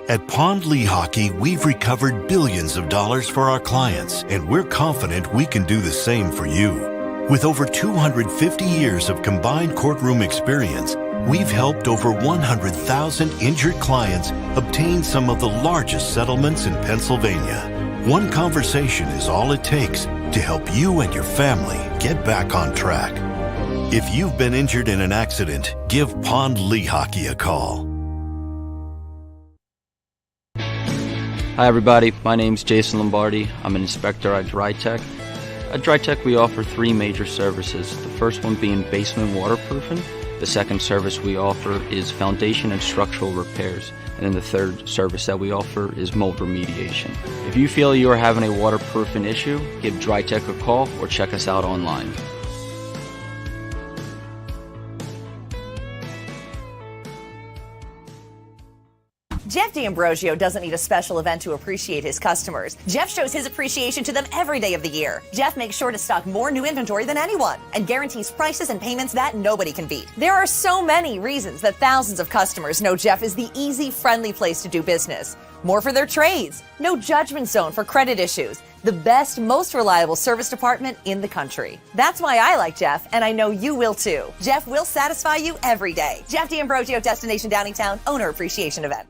At Pond Lehocky, we've recovered billions of dollars for our clients, and we're confident we can do the same for you. With over 250 years of combined courtroom experience, we've helped over 100,000 injured clients obtain some of the largest settlements in Pennsylvania. One conversation is all it takes to help you and your family get back on track. If you've been injured in an accident, give Pond Lehocky a call. Hi everybody, my name's Jason Lombardi. I'm an inspector at DryTech. At DryTech we offer 3 major services, the first one being basement waterproofing. The second service we offer is foundation and structural repairs. And then the third service that we offer is mold remediation. If you feel you are having a waterproofing issue, give DryTech a call or check us out online. Jeff D'Ambrosio doesn't need a special event to appreciate his customers. Jeff shows his appreciation to them every day of the year. Jeff makes sure to stock more new inventory than anyone and guarantees prices and payments that nobody can beat. There are so many reasons that thousands of customers know Jeff is the easy, friendly place to do business. More for their trades. No judgment zone for credit issues. The best, most reliable service department in the country. That's why I like Jeff, and I know you will too. Jeff will satisfy you every day. Jeff D'Ambrosio, Destination Downingtown, Owner Appreciation Event.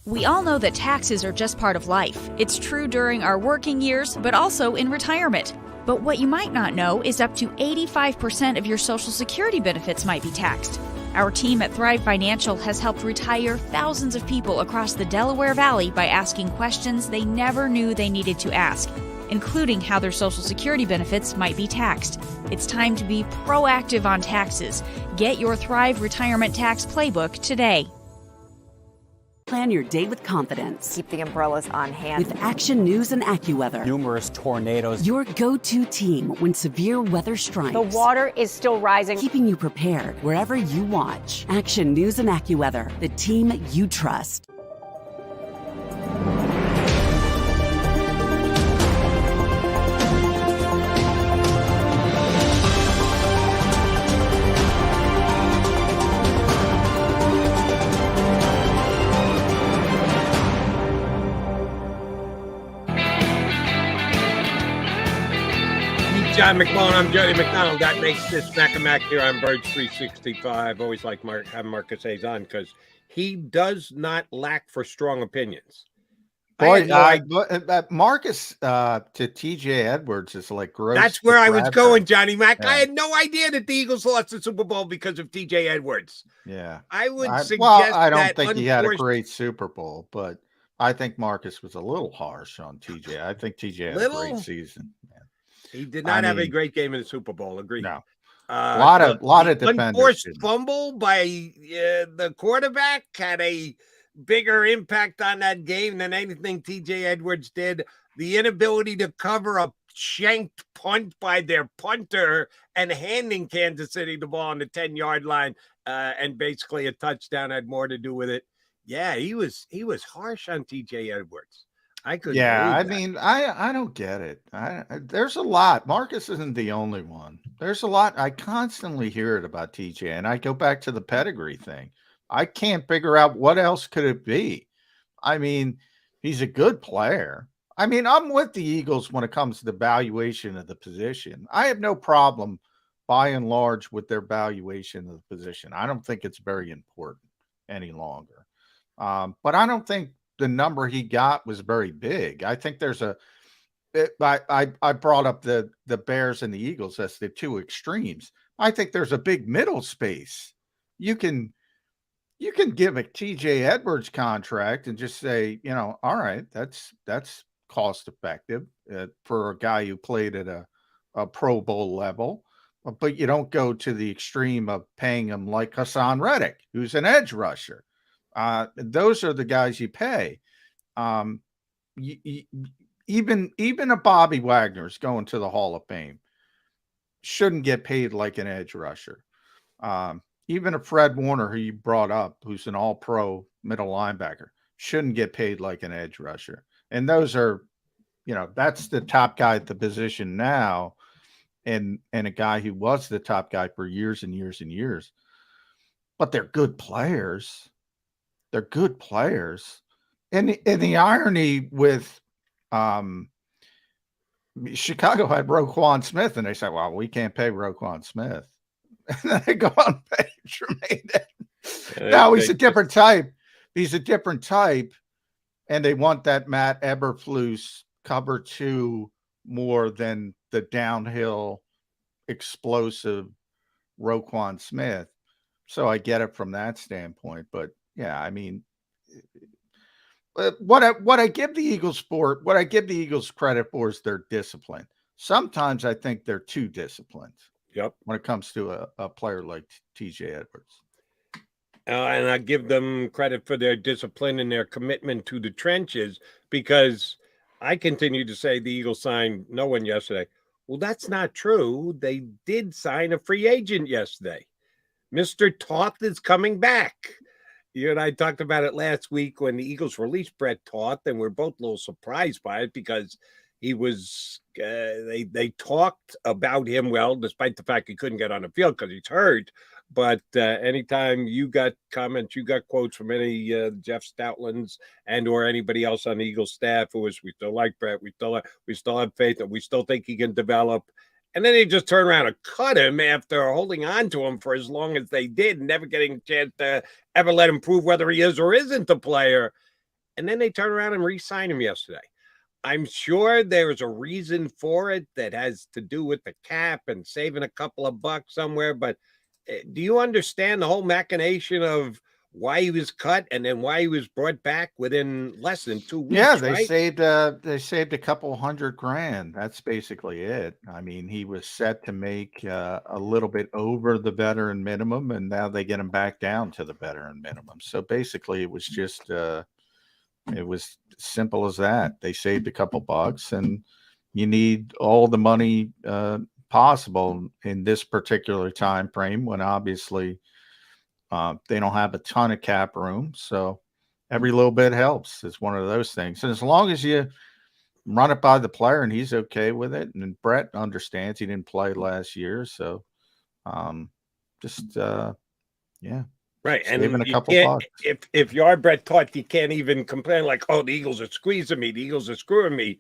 We all know that taxes are just part of life. It's true during our working years, but also in retirement. But what you might not know is up to 85% of your Social Security benefits might be taxed. Our team at Thrive Financial has helped retire thousands of people across the Delaware Valley by asking questions they never knew they needed to ask, including how their Social Security benefits might be taxed. It's time to be proactive on taxes. Get your Thrive Retirement Tax Playbook today. Plan your day with confidence. Keep the umbrellas on hand. With Action News and AccuWeather. Numerous tornadoes. Your go-to team when severe weather strikes. The water is still rising. Keeping you prepared wherever you watch. Action News and AccuWeather, the team you trust. John McMullen, I'm Jody McDonald. That makes this Mac and Mac here on Birds 365. Always like having Marcus Hayes on because he does not lack for strong opinions. Boy, Marcus to TJ Edwards is like gross. That's where I was going, Johnny Mac. Yeah. I had no idea that the Eagles lost the Super Bowl because of TJ Edwards. Yeah. I would suggest I don't that think he had a great Super Bowl, but I think Marcus was a little harsh on TJ. I think TJ had a great season. Man. He did not have a great game in the Super Bowl. Agreed. No. A lot of defenders. Unforced fumble by the quarterback had a bigger impact on that game than anything TJ Edwards did. The inability to cover a shanked punt by their punter and handing Kansas City the ball on the 10-yard line and basically a touchdown had more to do with it. Yeah, he was harsh on TJ Edwards. I couldn't. Yeah, I mean, I don't get it. There's a lot. Marcus isn't the only one. There's a lot. I constantly hear it about TJ, and I go back to the pedigree thing. I can't figure out what else could it be. I mean, he's a good player. I mean, I'm with the Eagles when it comes to the valuation of the position. I have no problem, by and large, with their valuation of the position. I don't think it's very important any longer. But I don't think the number he got was very big. I think there's I brought up the Bears and the Eagles as the two extremes. I think there's a big middle space. You can give a TJ Edwards contract and just say, all right, that's cost effective for a guy who played at a Pro Bowl level, but you don't go to the extreme of paying him like Hassan Reddick, who's an edge rusher. Those are the guys you pay. Even a Bobby Wagner's going to the Hall of Fame shouldn't get paid like an edge rusher. Even a Fred Warner, who you brought up, who's an all-pro middle linebacker, shouldn't get paid like an edge rusher. And those are, that's the top guy at the position now, and a guy who was the top guy for years and years and years. But they're good players. They're good players. And the irony with Chicago had Roquan Smith, and they said, well, we can't pay Roquan Smith. And then they go out and pay Tremaine. Now he's a different type. He's a different type. And they want that Matt Eberflus cover 2 more than the downhill explosive Roquan Smith. So I get it from that standpoint. But yeah, I mean, what I give the Eagles credit for is their discipline. Sometimes I think they're too disciplined. Yep. When it comes to a player like TJ Edwards. And I give them credit for their discipline and their commitment to the trenches, because I continue to say the Eagles signed no one yesterday. Well, that's not true. They did sign a free agent yesterday. Mr. Toth is coming back. You and I talked about it last week when the Eagles released Brett Toth, and we're both a little surprised by it because he was they talked about him well, despite the fact he couldn't get on the field because he's hurt. But anytime you got comments, you got quotes from any Jeff Stoutlands and or anybody else on the Eagles staff who was, we still like Brett, we still have faith, and we still think he can develop. And then they just turn around and cut him after holding on to him for as long as they did, and never getting a chance to ever let him prove whether he is or isn't a player. And then they turn around and re-sign him yesterday. I'm sure there's a reason for it that has to do with the cap and saving a couple of bucks somewhere. But do you understand the whole machination of why he was cut and then why he was brought back within less than 2 weeks? Yeah, they right? saved a couple $100,000. That's basically it. I mean, he was set to make a little bit over the veteran minimum, and now they get him back down to the veteran minimum. So basically, it was just it was simple as that. They saved a couple bucks, and you need all the money possible in this particular time frame when obviously they don't have a ton of cap room. So every little bit helps. It's one of those things. And as long as you run it by the player and he's okay with it, and Brett understands, he didn't play last year. So yeah. Right. And saving a couple bucks. If you are Brett Toth, you can't even complain like, oh, the Eagles are squeezing me. The Eagles are screwing me.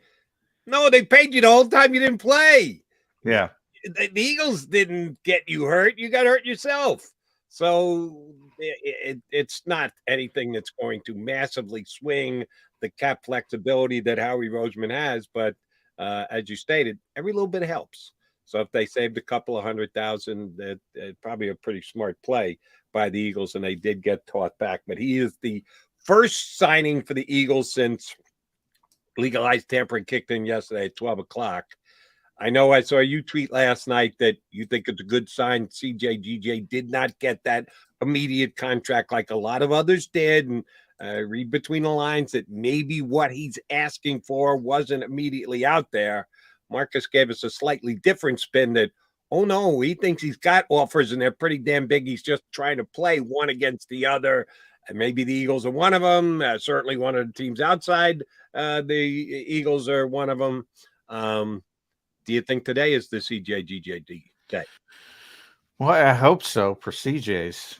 No, they paid you the whole time you didn't play. Yeah. the Eagles didn't get you hurt. You got hurt yourself. So it's not anything that's going to massively swing the cap flexibility that Howie Roseman has. But as you stated, every little bit helps. So if they saved a couple of $100,000, that probably a pretty smart play by the Eagles, and they did get taught back. But he is the first signing for the Eagles since legalized tampering kicked in yesterday at 12 o'clock. I know I saw you tweet last night that you think it's a good sign CJGJ did not get that immediate contract like a lot of others did. And read between the lines that maybe what he's asking for wasn't immediately out there. Marcus gave us a slightly different spin that, oh no, he thinks he's got offers and they're pretty damn big. He's just trying to play one against the other. And maybe the Eagles are one of them. Certainly one of the teams outside the Eagles are one of them. Do you think today is the CJGJ day? Well, I hope so for CJ's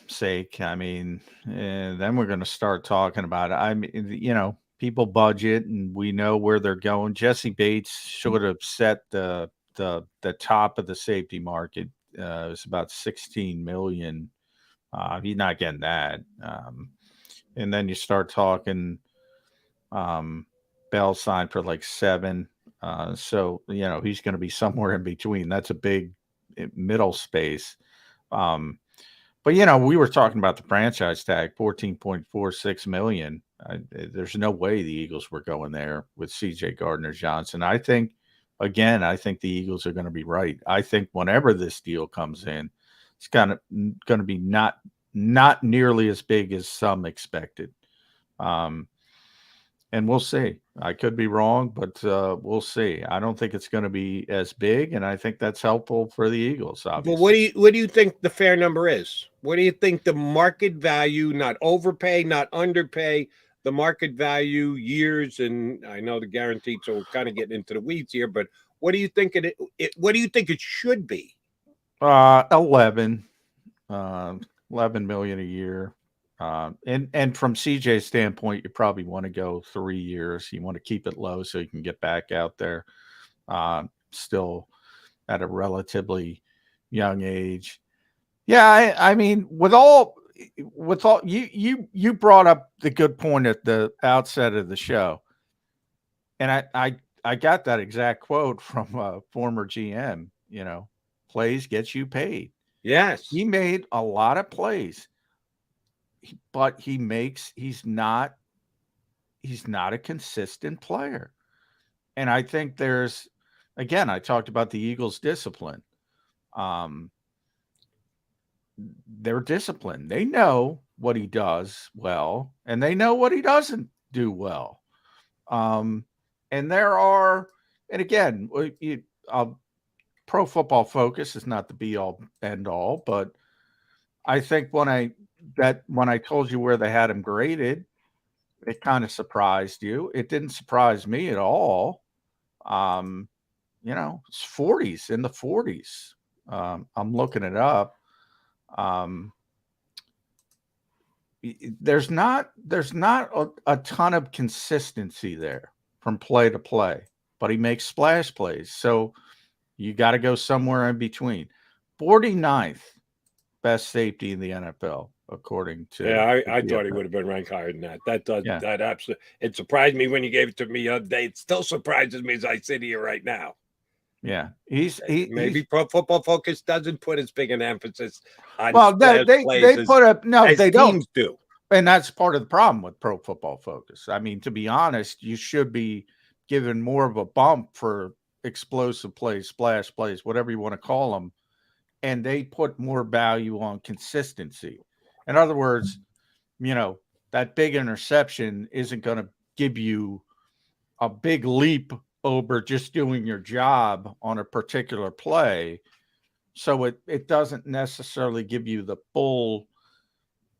sake. I mean, then we're going to start talking about it. I mean, people budget and we know where they're going. Jesse Bates should have set the top of the safety market. It was about $16 million. He's not getting that. And then you start talking Bell signed for like $7 million. So, he's going to be somewhere in between. That's a big middle space. But, we were talking about the franchise tag, $14.46 million. There's no way the Eagles were going there with CJ Gardner-Johnson. I think the Eagles are going to be right. I think whenever this deal comes in, it's going to be not nearly as big as some expected. And we'll see. I could be wrong, but we'll see. I don't think it's going to be as big, and I think that's helpful for the Eagles, obviously. But what do you think the fair number is? What do you think the market value, not overpay, not underpay, the market value, years, and I know the guaranteed, so we're kind of getting into the weeds here, but what do you think what do you think it should be? 11 million a year. And from CJ's standpoint, you probably want to go 3 years. You want to keep it low so you can get back out there, still at a relatively young age. Yeah, I mean, with all you brought up the good point at the outset of the show, and I got that exact quote from a former GM. Plays get you paid. Yes, he made a lot of plays. But he's not a consistent player. And I think I talked about the Eagles' discipline. They're disciplined. They know what he does well, and they know what he doesn't do well. And again, Pro Football Focus is not the be all end all, but I think when I told you where they had him graded, it kind of surprised you. It didn't surprise me at all. It's 40s, in the 40s. I'm looking it up. There's not a ton of consistency there from play to play, but he makes splash plays. So you got to go somewhere in between. 49th best safety in the NFL, according to. Yeah, I thought he would have been ranked higher than that. That absolutely. It surprised me when you gave it to me the other day. It still surprises me as I sit here right now. Yeah, maybe Pro Football Focus doesn't put as big an emphasis on. Well, they put up they don't do, and that's part of the problem with Pro Football Focus. I mean, to be honest, you should be given more of a bump for explosive plays, splash plays, whatever you want to call them. And they put more value on consistency. In other words, that big interception isn't going to give you a big leap over just doing your job on a particular play. So it doesn't necessarily give you the full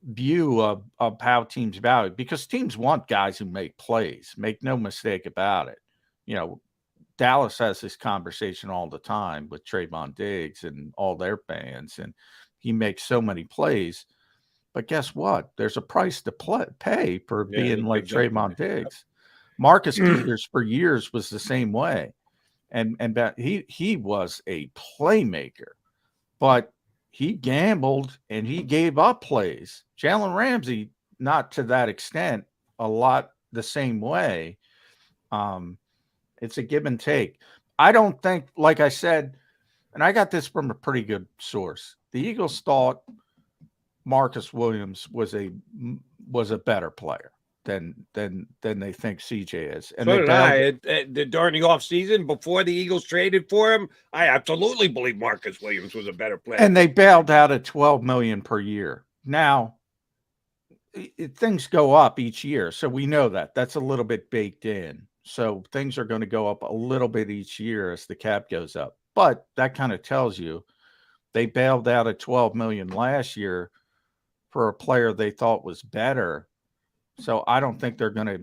view of how teams value, because teams want guys who make plays. Make no mistake about it. Dallas has this conversation all the time with Trayvon Diggs and all their fans, and he makes so many plays. But guess what? There's a price to pay for being like Trayvon Diggs. Marcus Peters for years was the same way. he was a playmaker, but he gambled and he gave up plays. Jalen Ramsey, not to that extent, a lot the same way. It's a give and take. I don't think, like I said, and I got this from a pretty good source. The Eagles thought Marcus Williams was a better player than they think CJ is. And so did I. During the offseason, before the Eagles traded for him, I absolutely believe Marcus Williams was a better player. And they bailed out at $12 million per year. Now, things go up each year, so we know that. That's a little bit baked in. So things are going to go up a little bit each year as the cap goes up. But that kind of tells you they bailed out at $12 million last year for a player they thought was better. So I don't think they're going to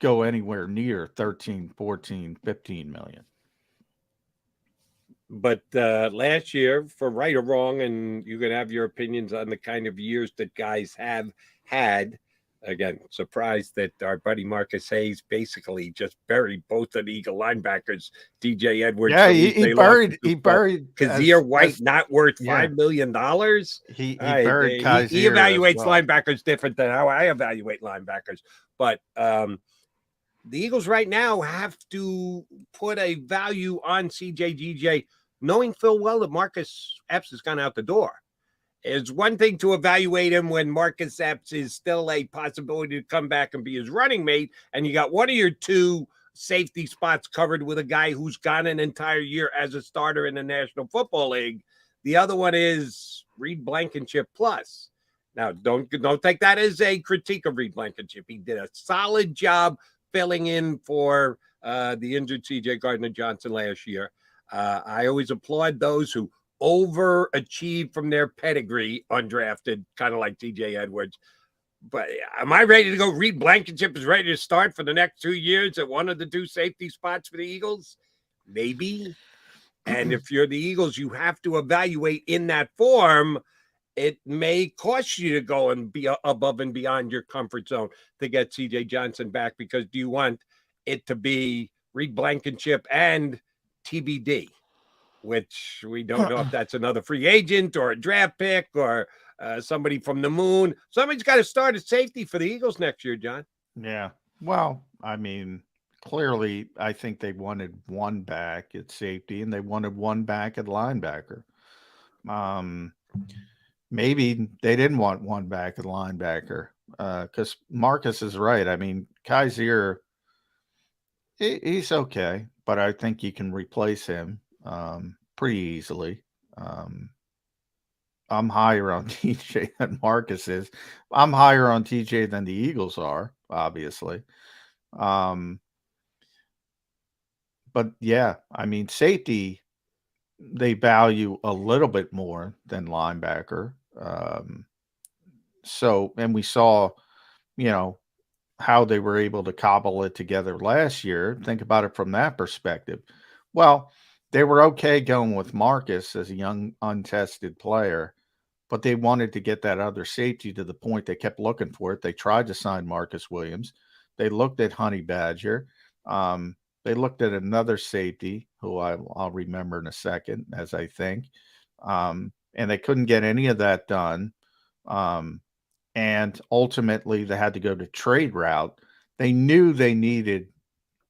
go anywhere near 13, 14, 15 million. But last year, for right or wrong, and you can have your opinions on the kind of years that guys have had. Again, surprised that our buddy Marcus Hayes basically just buried both of the Eagle linebackers, DJ Edwards. Yeah, he buried Kazir White, not worth $5 million. He buried Kazir. He evaluates linebackers different than how I evaluate linebackers. But the Eagles right now have to put a value on CJ, knowing full well that Marcus Epps has gone out the door. It's one thing to evaluate him when Marcus Epps is still a possibility to come back and be his running mate, and you got one of your two safety spots covered with a guy who's gone an entire year as a starter in the National Football League. The other one is Reed Blankenship plus. Now, don't take that as a critique of Reed Blankenship. He did a solid job filling in for the injured C.J. Gardner-Johnson last year. I always applaud those who overachieve from their pedigree, undrafted, kind of like TJ Edwards. But am I ready to go? Reed Blankenship is ready to start for the next 2 years at one of the two safety spots for the Eagles? Maybe. And if you're the Eagles, you have to evaluate in that form. It may cost you to go and be above and beyond your comfort zone to get CJ Johnson back, because do you want it to be Reed Blankenship and TBD? Which we don't know if that's another free agent or a draft pick or somebody from the moon. Somebody's got to start at safety for the Eagles next year, John. Yeah. Well, I mean, clearly, I think they wanted one back at safety and they wanted one back at linebacker. Maybe they didn't want one back at linebacker because Marcus is right. I mean, Kaiser, he's okay, but I think you can replace him pretty easily. I'm higher on TJ than Marcus is. I'm higher on TJ than the Eagles are, obviously. But yeah, I mean, safety, they value a little bit more than linebacker. And we saw, how they were able to cobble it together last year. Think about it from that perspective. Well, they were okay going with Marcus as a young, untested player, but they wanted to get that other safety to the point they kept looking for it. They tried to sign Marcus Williams. They looked at Honey Badger. They looked at another safety who I'll remember in a second, as I think. And they couldn't get any of that done. And ultimately, they had to go to trade route. They knew they needed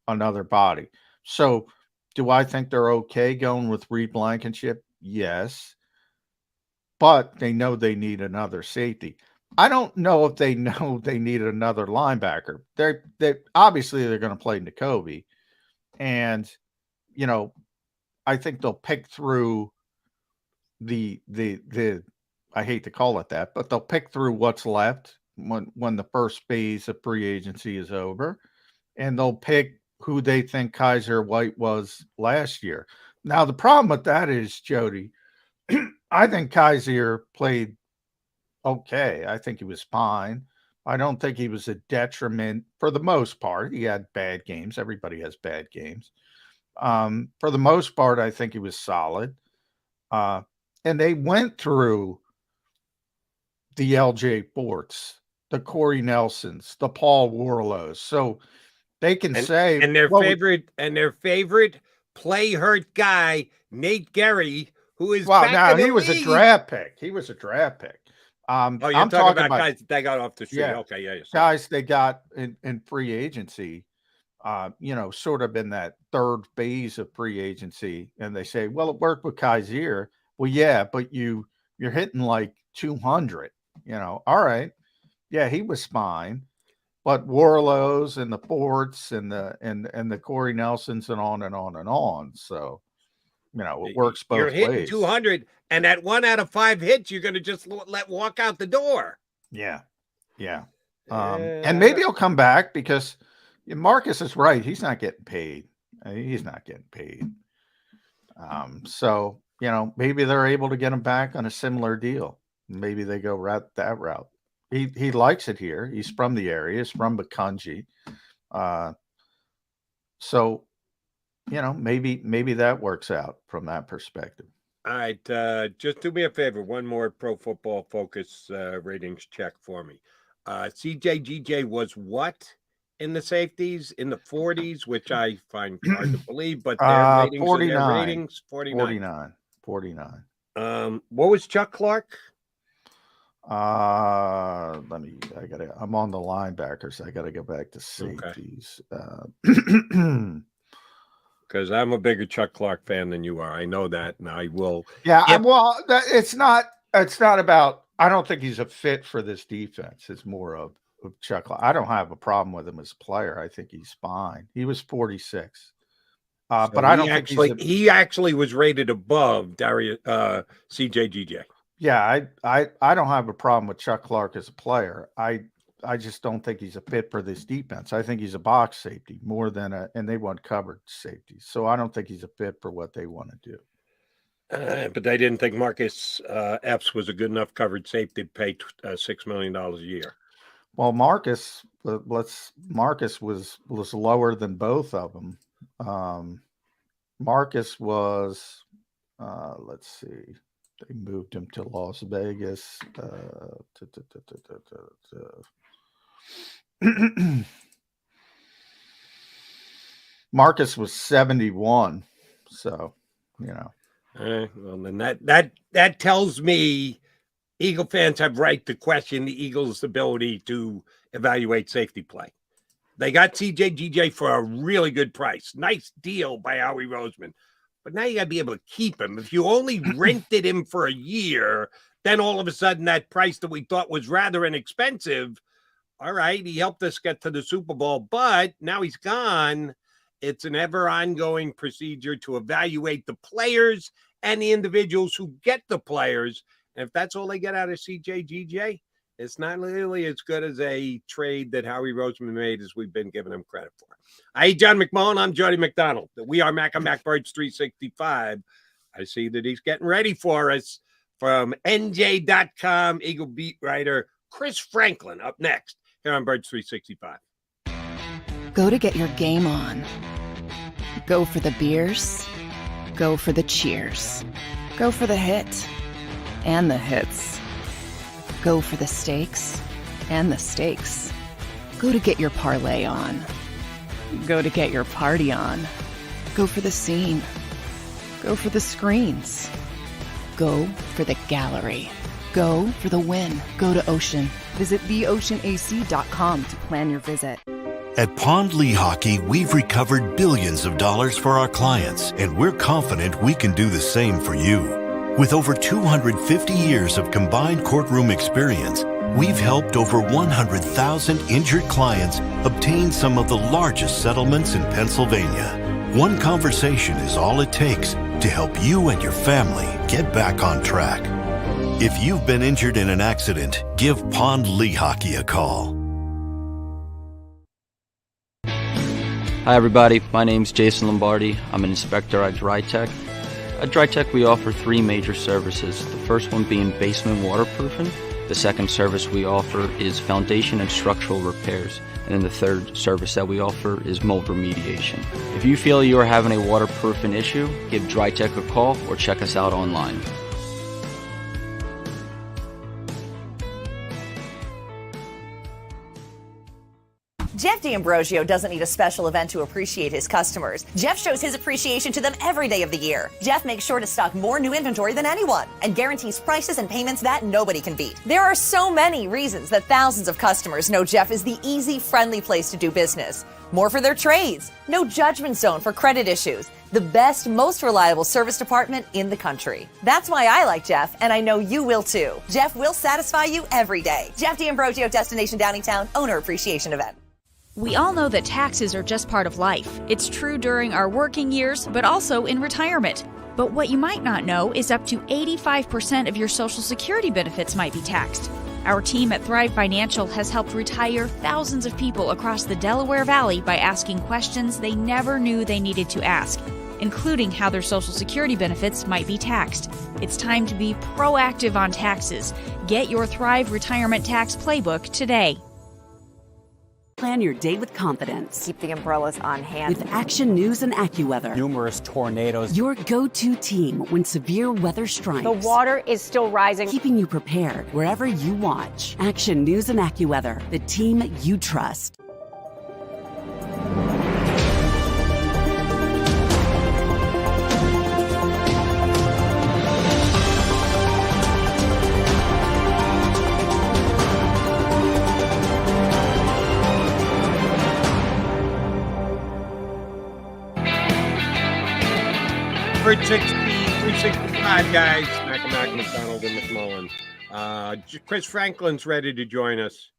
another body. So do I think they're okay going with Reed Blankenship? Yes. But they know they need another safety. I don't know if they know they need another linebacker. They obviously they're going to play Nakobe. And, I think they'll pick through the I hate to call it that, but they'll pick through what's left when the first phase of free agency is over, and they'll pick who they think Kaiser White was last year. Now, the problem with that is, Jody, I think Kaiser played okay. I think he was fine. I don't think he was a detriment for the most part. He had bad games. Everybody has bad games. For the most part, I think he was solid. And they went through the LJ Forts, the Corey Nelsons, the Paul Warlows. So They can say and their favorite play hurt guy, Nate Gerry, who is he was a draft pick. He was a draft pick. I'm talking about guys that they got off the street. Yeah, okay, yeah. Guys they got in free agency, sort of in that third phase of free agency, and they say, well, it worked with Kaiser. Well, yeah, but you're hitting like 200. All right, yeah, he was fine, but Warlow's and the Forts and the Corey Nelsons and on and on and on. So, it works both ways. You're hitting 200, and at 1 out of 5 hits, you're going to just let walk out the door. Yeah. And maybe he'll come back because Marcus is right. He's not getting paid. He's not getting paid. So, maybe they're able to get him back on a similar deal. Maybe they go that route. He likes it here. He's from the area. He's from Bakunji. So, maybe that works out from that perspective. All right. Just do me a favor. One more Pro Football Focus ratings check for me. CJGJ was what in the safeties? In the 40s, which I find hard to believe, but their ratings 49. Their ratings 49. 49. What was Chuck Clark? I'm on the linebackers. I gotta go back to safeties. Okay. Because I'm a bigger Chuck Clark fan than you are. I know that, and I will. Yeah, it's not about. I don't think he's a fit for this defense. It's more of Chuck Clark. I don't have a problem with him as a player. I think he's fine. He was 46, but I don't think he actually was rated above Darius CJGJ. Yeah, I don't have a problem with Chuck Clark as a player. I just don't think he's a fit for this defense. I think he's a box safety more than and they want covered safety. So I don't think he's a fit for what they want to do. But they didn't think Marcus Epps was a good enough covered safety to pay $6 million a year. Well, Marcus was lower than both of them. Marcus was, let's see. They moved him to Las Vegas. Marcus was 71. So, well, then that tells me Eagle fans have right to question the Eagles' ability to evaluate safety play. They got CJGJ for a really good price. Nice deal by Howie Roseman. But now you got to be able to keep him. If you only rented him for a year, then all of a sudden that price that we thought was rather inexpensive, all right, he helped us get to the Super Bowl, but now he's gone. It's an ever ongoing procedure to evaluate the players and the individuals who get the players. And if that's all they get out of CJGJ, it's not really as good as a trade that Howie Roseman made as we've been giving him credit for. Hey, John McMullen, I'm Jody McDonald. We are Mac and Mac Birds 365. I see that he's getting ready for us from NJ.com, Eagle beat writer Chris Franklin up next here on Birds 365. Go to get your game on. Go for the beers. Go for the cheers. Go for the hit and the hits. Go for the stakes and the stakes. Go to get your parlay on. Go to get your party on. Go for the scene. Go for the screens. Go for the gallery. Go for the win. Go to Ocean. Visit theoceanac.com to plan your visit. At Pond Lehocky, we've recovered billions of dollars for our clients, and we're confident we can do the same for you. With over 250 years of combined courtroom experience, we've helped over 100,000 injured clients obtain some of the largest settlements in Pennsylvania. One conversation is all it takes to help you and your family get back on track. If you've been injured in an accident, give Pond Lehocky a call. Hi everybody, my name's Jason Lombardi. I'm an inspector at DryTech. At DryTech we offer 3 major services, the first one being basement waterproofing. The second service we offer is foundation and structural repairs. And then the third service that we offer is mold remediation. If you feel you are having a waterproofing issue, give DryTech a call or check us out online. Jeff D'Ambrosio doesn't need a special event to appreciate his customers. Jeff shows his appreciation to them every day of the year. Jeff makes sure to stock more new inventory than anyone and guarantees prices and payments that nobody can beat. There are so many reasons that thousands of customers know Jeff is the easy, friendly place to do business. More for their trades. No judgment zone for credit issues. The best, most reliable service department in the country. That's why I like Jeff, and I know you will too. Jeff will satisfy you every day. Jeff D'Ambrosio, Destination Downingtown, Owner Appreciation Event. We all know that taxes are just part of life. It's true during our working years, but also in retirement. But what you might not know is up to 85% of your Social Security benefits might be taxed. Our team at Thrive Financial has helped retire thousands of people across the Delaware Valley by asking questions they never knew they needed to ask, including how their Social Security benefits might be taxed. It's time to be proactive on taxes. Get your Thrive Retirement Tax Playbook today. Plan your day with confidence. Keep the umbrellas on hand. With Action News and AccuWeather. Numerous tornadoes. Your go-to team when severe weather strikes. The water is still rising. Keeping you prepared wherever you watch. Action News and AccuWeather. The team you trust. Bird 365, guys. Mac, McDonald, and McMullen. Chris Franklin's ready to join us.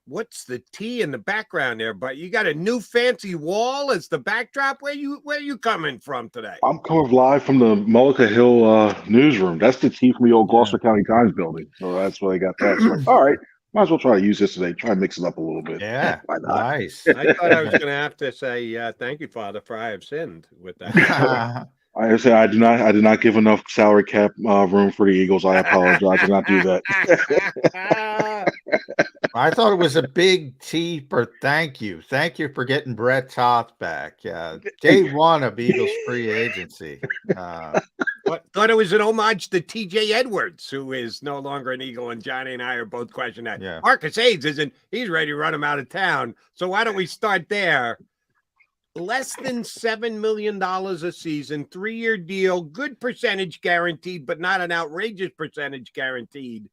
What's the T in the background there? But you got a new fancy wall as the backdrop. Where you coming from today? I'm coming live from the Mullica Hill newsroom. That's the T from the old Gloucester County Times building. So that's where they got that. So, all right. Might as well try to use this today. Try to mix it up a little bit. Yeah, nice. I thought I was going to have to say thank you, Father, for I have sinned with that. I said I did not give enough salary cap room for the Eagles. I apologize. I did not do that. I thought it was a big T for thank you. Thank you for getting Brett Toth back. Day one of Eagles free agency. Thought it was an homage to TJ Edwards, who is no longer an Eagle, and Johnny and I are both questioning that. Yeah. Marcus Hayes isn't. He's ready to run him out of town. So why don't we start there? Less than $7 million a season, 3-year deal, good percentage guaranteed, but not an outrageous percentage guaranteed.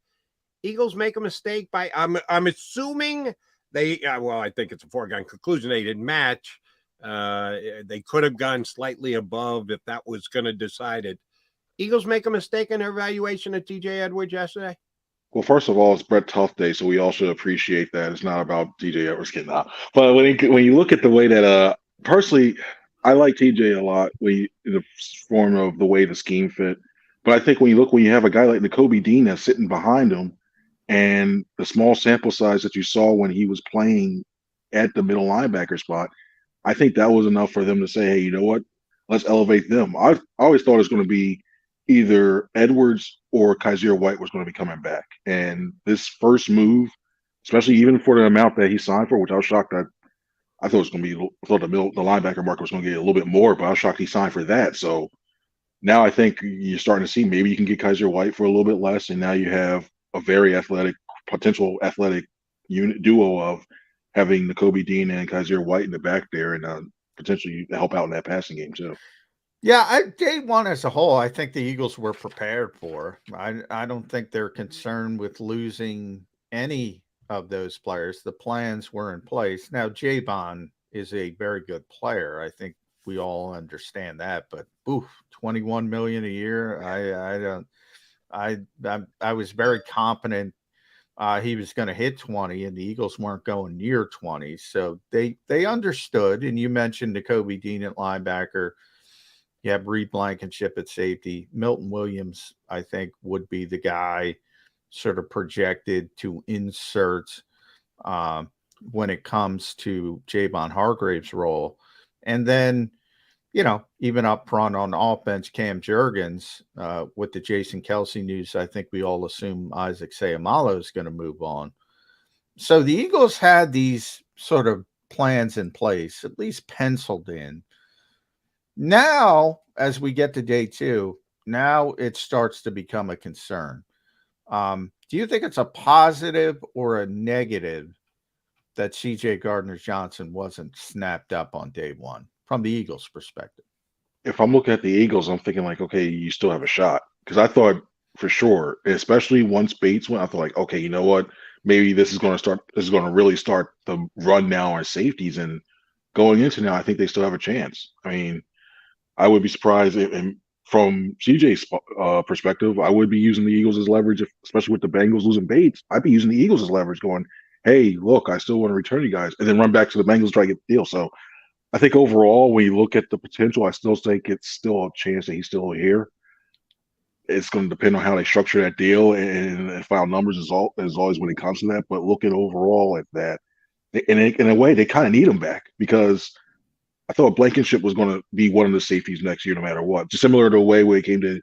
Eagles make a mistake by I'm assuming they I think it's a foregone conclusion they didn't match. They could have gone slightly above if that was going to decide it. Eagles make a mistake in their evaluation of TJ Edwards yesterday. Well, first of all, it's Brett Tough Day, so we all should appreciate that. It's not about TJ Edwards getting out. But when you look at the way that personally, I like TJ a lot. In the form of the way the scheme fit, but I think when you have a guy like Nakobe Dean that's sitting behind him, and the small sample size that you saw when he was playing at the middle linebacker spot, I think that was enough for them to say, "Hey, you know what? Let's elevate them." I always thought it was going to be either Edwards or Kaiser White was going to be coming back, and this first move, especially even for the amount that he signed for, which I was shocked that. I thought it was going to be. I thought the linebacker market was going to get a little bit more, but I was shocked he signed for that. So now I think you're starting to see maybe you can get Kaiser White for a little bit less, and now you have a very potential athletic unit duo of having Nakobe Dean and Kaiser White in the back there, and potentially help out in that passing game too. Yeah, day one as a whole, I think the Eagles were prepared for. I don't think they're concerned with losing any of those players. The plans were in place. Now, Javon is a very good player. I think we all understand that, but $21 million a year. I was very confident he was going to hit 20, and the Eagles weren't going near 20. So they understood. And you mentioned Nakobe Dean at linebacker. You have Reed Blankenship at safety. Milton Williams, I think, would be the guy sort of projected to insert when it comes to Javon Hargrave's role. And then, even up front on offense, Cam Jurgens, with the Jason Kelsey news, I think we all assume Isaac Seumalo is going to move on. So the Eagles had these sort of plans in place, at least penciled in. Now, as we get to day two, now it starts to become a concern. Do you think it's a positive or a negative that C.J. Gardner-Johnson wasn't snapped up on day one from the Eagles' perspective? If I'm looking at the Eagles, I'm thinking like, okay, you still have a shot. Because I thought for sure, especially once Bates went, I thought like, okay, you know what? Maybe this is going to start. This is going to really start the run now on safeties. And going into now, I think they still have a chance. I mean, I would be surprised if, and from CJ's perspective, I would be using the Eagles as leverage, especially with the Bengals losing Bates. I'd be using the Eagles as leverage, going, "Hey, look, I still want to return you guys," and then run back to the Bengals to try to get the deal. So I think overall, when you look at the potential, I still think it's still a chance that he's still here. It's going to depend on how they structure that deal and final numbers is always when it comes to that. But looking overall at that, in a way, they kind of need him back because I thought Blankenship was going to be one of the safeties next year, no matter what. Just similar to the way when it came to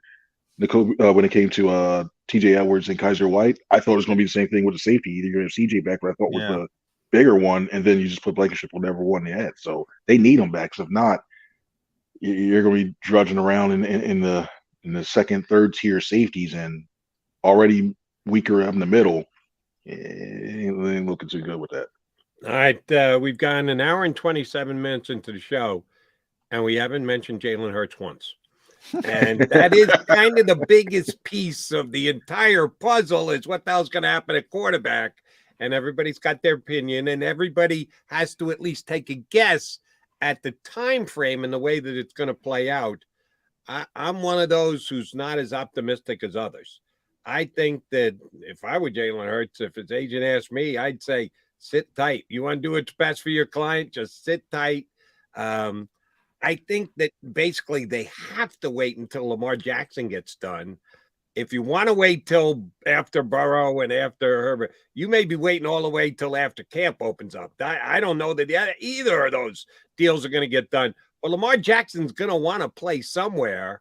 when it came to T.J. Edwards and Kaiser White, I thought it was going to be the same thing with the safety. Either you're going to have C.J. back, but I thought was the bigger one, and then you just put Blankenship on every one they had. So they need him back. So if not, you're going to be drudging around in the second, third tier safeties, and already weaker up in the middle. It ain't looking too good with that. All right, we've gone an hour and 27 minutes into the show, and we haven't mentioned Jalen Hurts once. And that is kind of the biggest piece of the entire puzzle is what the hell's going to happen at quarterback. And everybody's got their opinion, and everybody has to at least take a guess at the time frame and the way that it's going to play out. I'm one of those who's not as optimistic as others. I think that if I were Jalen Hurts, if his agent asked me, I'd say, sit tight. You want to do what's best for your client? Just sit tight. I think that basically they have to wait until Lamar Jackson gets done. If you want to wait till after Burrow and after Herbert, you may be waiting all the way till after camp opens up. I don't know that either of those deals are going to get done. But Lamar Jackson's going to want to play somewhere,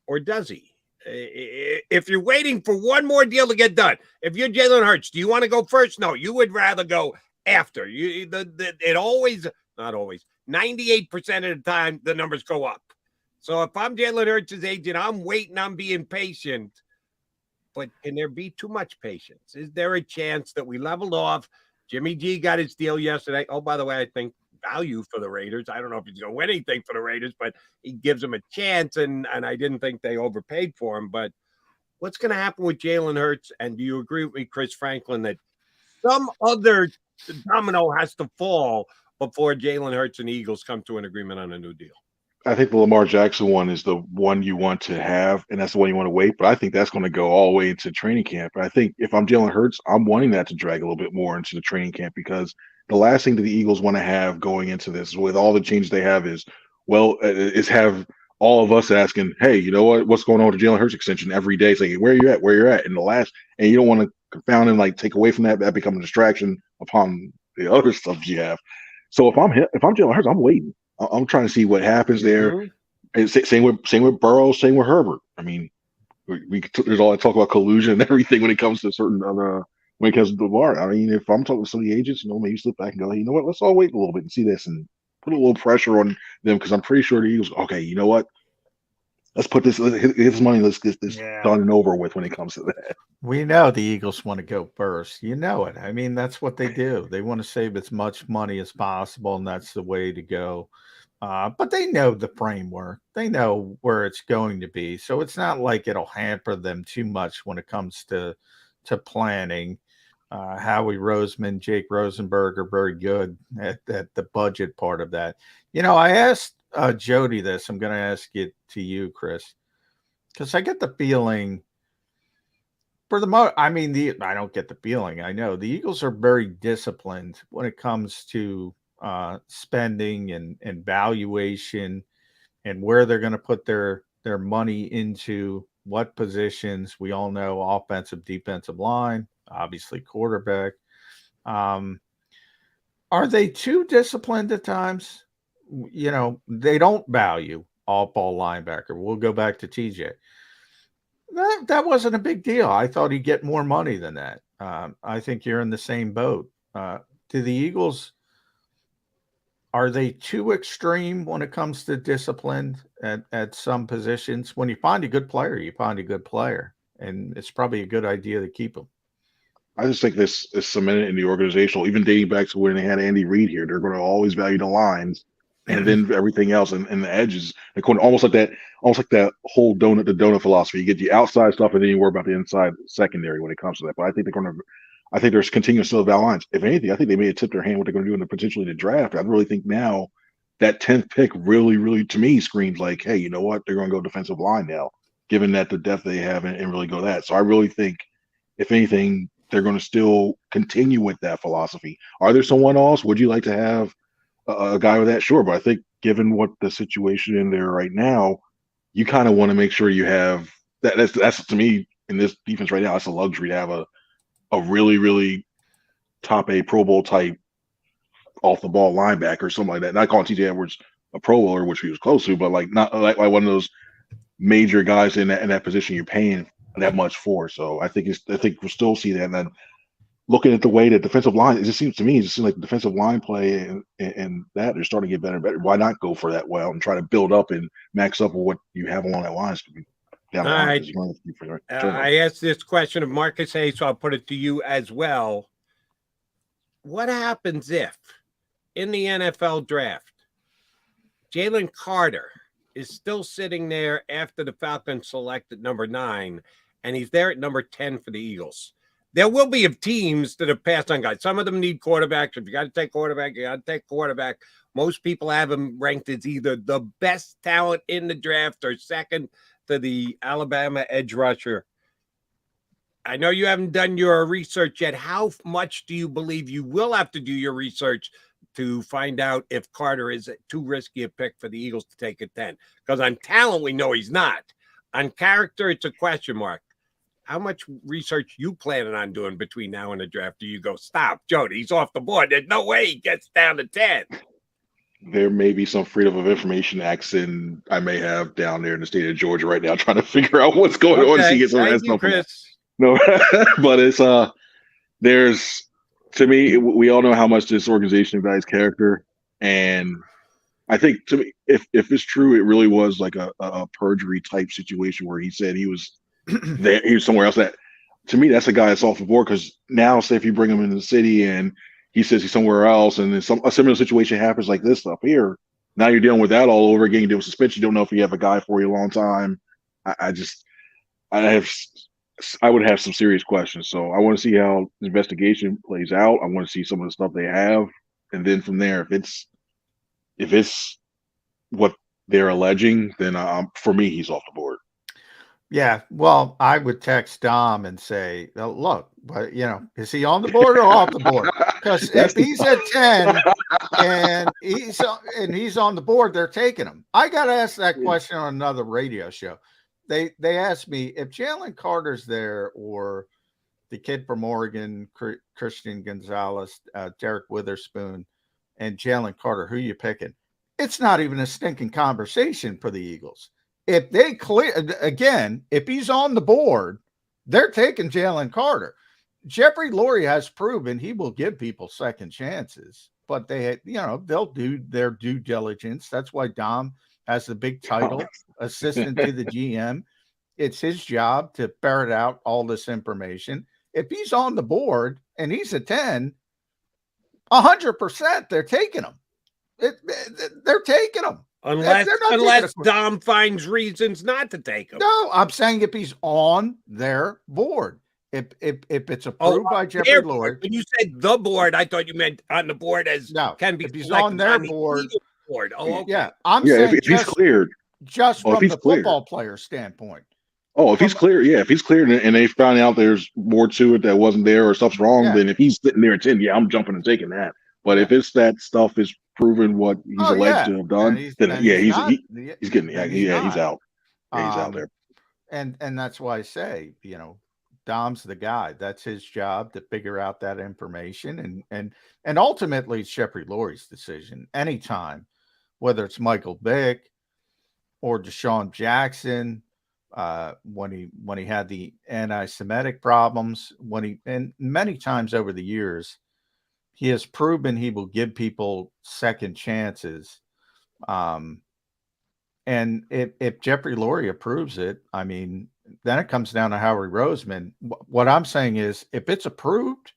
or does he? If you're waiting for one more deal to get done, if you're Jalen Hurts, do you want to go first? No, you would rather go after. It always, not always, 98% of the time, the numbers go up. So if I'm Jalen Hurts' agent, I'm waiting, I'm being patient. But can there be too much patience? Is there a chance that we leveled off? Jimmy G got his deal yesterday. Oh, by the way, I think value for the Raiders. I don't know if he's going to win anything for the Raiders, but he gives them a chance, and I didn't think they overpaid for him. But what's going to happen with Jalen Hurts? And do you agree with me, Chris Franklin, that some other domino has to fall before Jalen Hurts and the Eagles come to an agreement on a new deal? I think the Lamar Jackson one is the one you want to have, and that's the one you want to wait. But I think that's going to go all the way into training camp. And I think if I'm Jalen Hurts, I'm wanting that to drag a little bit more into the training camp because the last thing that the Eagles want to have going into this with all the changes they have is have all of us asking, hey, you know what's going on with the Jalen Hurts extension every day, saying where you're at, and and you don't want to confound and like take away from that become a distraction upon the other stuff you have. So if I'm Jalen Hurts, I'm waiting. I'm trying to see what happens there. Mm-hmm. And same with Burrow, same with Herbert. I mean, there's all that talk about collusion and everything when it comes to certain when it comes to Lamar. I mean, if I'm talking to some of the agents, maybe slip back and go, hey, you know what? Let's all wait a little bit and see this and put a little pressure on them because I'm pretty sure the Eagles. Okay, you know what? Let's put this. Let's get this money. Let's get this done and over with when it comes to that. We know the Eagles want to go first. You know it. I mean, that's what they do. They want to save as much money as possible, and that's the way to go. But they know the framework. They know where it's going to be. So it's not like it'll hamper them too much when it comes to planning. Howie Roseman, Jake Rosenberg are very good at the budget part of that. I asked Jody this. I'm going to ask it to you, Chris, because I get the feeling for the most. I mean, I don't get the feeling. I know the Eagles are very disciplined when it comes to spending and valuation and where they're going to put their money into what positions. We all know offensive, defensive line, obviously quarterback. Are they too disciplined at times? They don't value off-ball linebacker. We'll go back to TJ. That wasn't a big deal. I thought he'd get more money than that. I think you're in the same boat. Do the Eagles, are they too extreme when it comes to discipline at some positions? When you find a good player, you find a good player. And it's probably a good idea to keep them. I just think this is cemented in the organizational, even dating back to when they had Andy Reid here. They're going to always value the lines, and then everything else and the edges. They're going almost like that whole the donut philosophy. You get the outside stuff, and then you worry about the inside secondary when it comes to that. But I think they're going to. I think there's continuous still valid lines. If anything, I think they may have tipped their hand what they're going to do in potentially the draft. I really think now that 10th pick really to me screams like, hey, you know what? They're going to go defensive line now, given that the depth they have and really go that. So I really think, if anything, they're going to still continue with that philosophy. Are there someone else? Would you like to have a guy with that? Sure, but I think given what the situation in there right now, you kind of want to make sure you have that. That's to me in this defense right now. It's a luxury to have a really top A Pro Bowl type off the ball linebacker or something like that. Not calling TJ Edwards a Pro Bowler, which he was close to, but like not like one of those major guys in that position you're paying that much for. So I think we'll still see that. And then looking at the way that defensive line, it just seems like the defensive line play and that they're starting to get better and better. Why not go for that well and try to build up and max up what you have along that line? All right. I asked this question of Marcus Hayes, so I'll put it to you as well. What happens if in the NFL draft, Jalen Carter is still sitting there after the Falcons selected number 9, and he's there at number 10 for the Eagles? There will be teams that have passed on guys. Some of them need quarterbacks. If you got to take quarterback, you got to take quarterback. Most people have him ranked as either the best talent in the draft or second to the Alabama edge rusher. I know you haven't done your research yet. How much do you believe you will have to do your research to find out if Carter is too risky a pick for the Eagles to take at 10? Because on talent, we know he's not. On character, it's a question mark. How much research you planning on doing between now and the draft? Do you go, stop, Jody, he's off the board. There's no way he gets down to 10. There may be some freedom of information accent I may have down there in the state of Georgia right now, trying to figure out what's going on. To get some of that stuff. Chris. No, but it's there's, to me, we all know how much this organization values character, and I think to me, if it's true, it really was like a perjury type situation where he said he was there, he was somewhere else. That to me, that's a guy that's off the board, because now, say if you bring him into the city and he says he's somewhere else, and then a similar situation happens like this up here, now you're dealing with that all over again. You deal with suspension. You don't know if you have a guy for you a long time. I would have some serious questions. So I want to see how the investigation plays out. I want to see some of the stuff they have, and then from there, if it's what they're alleging, then for me, he's off the board. Yeah, well, I would text Dom and say, look, but is he on the board or off the board? Because if he's at 10 and he's on the board, they're taking him. I got to ask that question on another radio show. They asked me if Jalen Carter's there, or the kid from Oregon, Christian Gonzalez, Derek Witherspoon, and Jalen Carter, who you picking? It's not even a stinking conversation for the Eagles. If they if he's on the board, they're taking Jalen Carter. Jeffrey Lurie has proven he will give people second chances, but they'll do their due diligence. That's why Dom has the big title, assistant to the GM. It's his job to ferret out all this information. If he's on the board and he's a 10, 100%, they're taking him. They're taking him. Unless Dom finds reasons not to take him. No, I'm saying if he's on their board. If it's approved by Jeffrey Lurie. When you said the board, I thought you meant on the board as can be. If he's on their board. Oh, okay. Yeah. I'm saying if he's cleared. Just from the football player standpoint. Oh, if he's clear, if he's cleared and they found out there's more to it that wasn't there or stuff's wrong, then if he's sitting there at 10, I'm jumping and taking that. But if it's that stuff is proven what he's alleged to have done, he's getting he's out. He's out there. And that's why I say, Dom's the guy. That's his job to figure out that information, and ultimately it's Jeffrey Lurie's decision. Anytime, whether it's Michael Vick or Deshaun Jackson, when he had the anti-Semitic problems, and many times over the years, he has proven he will give people second chances. And if Jeffrey Lurie approves it, I mean, then it comes down to Howie Roseman. What I'm saying is, if it's approved,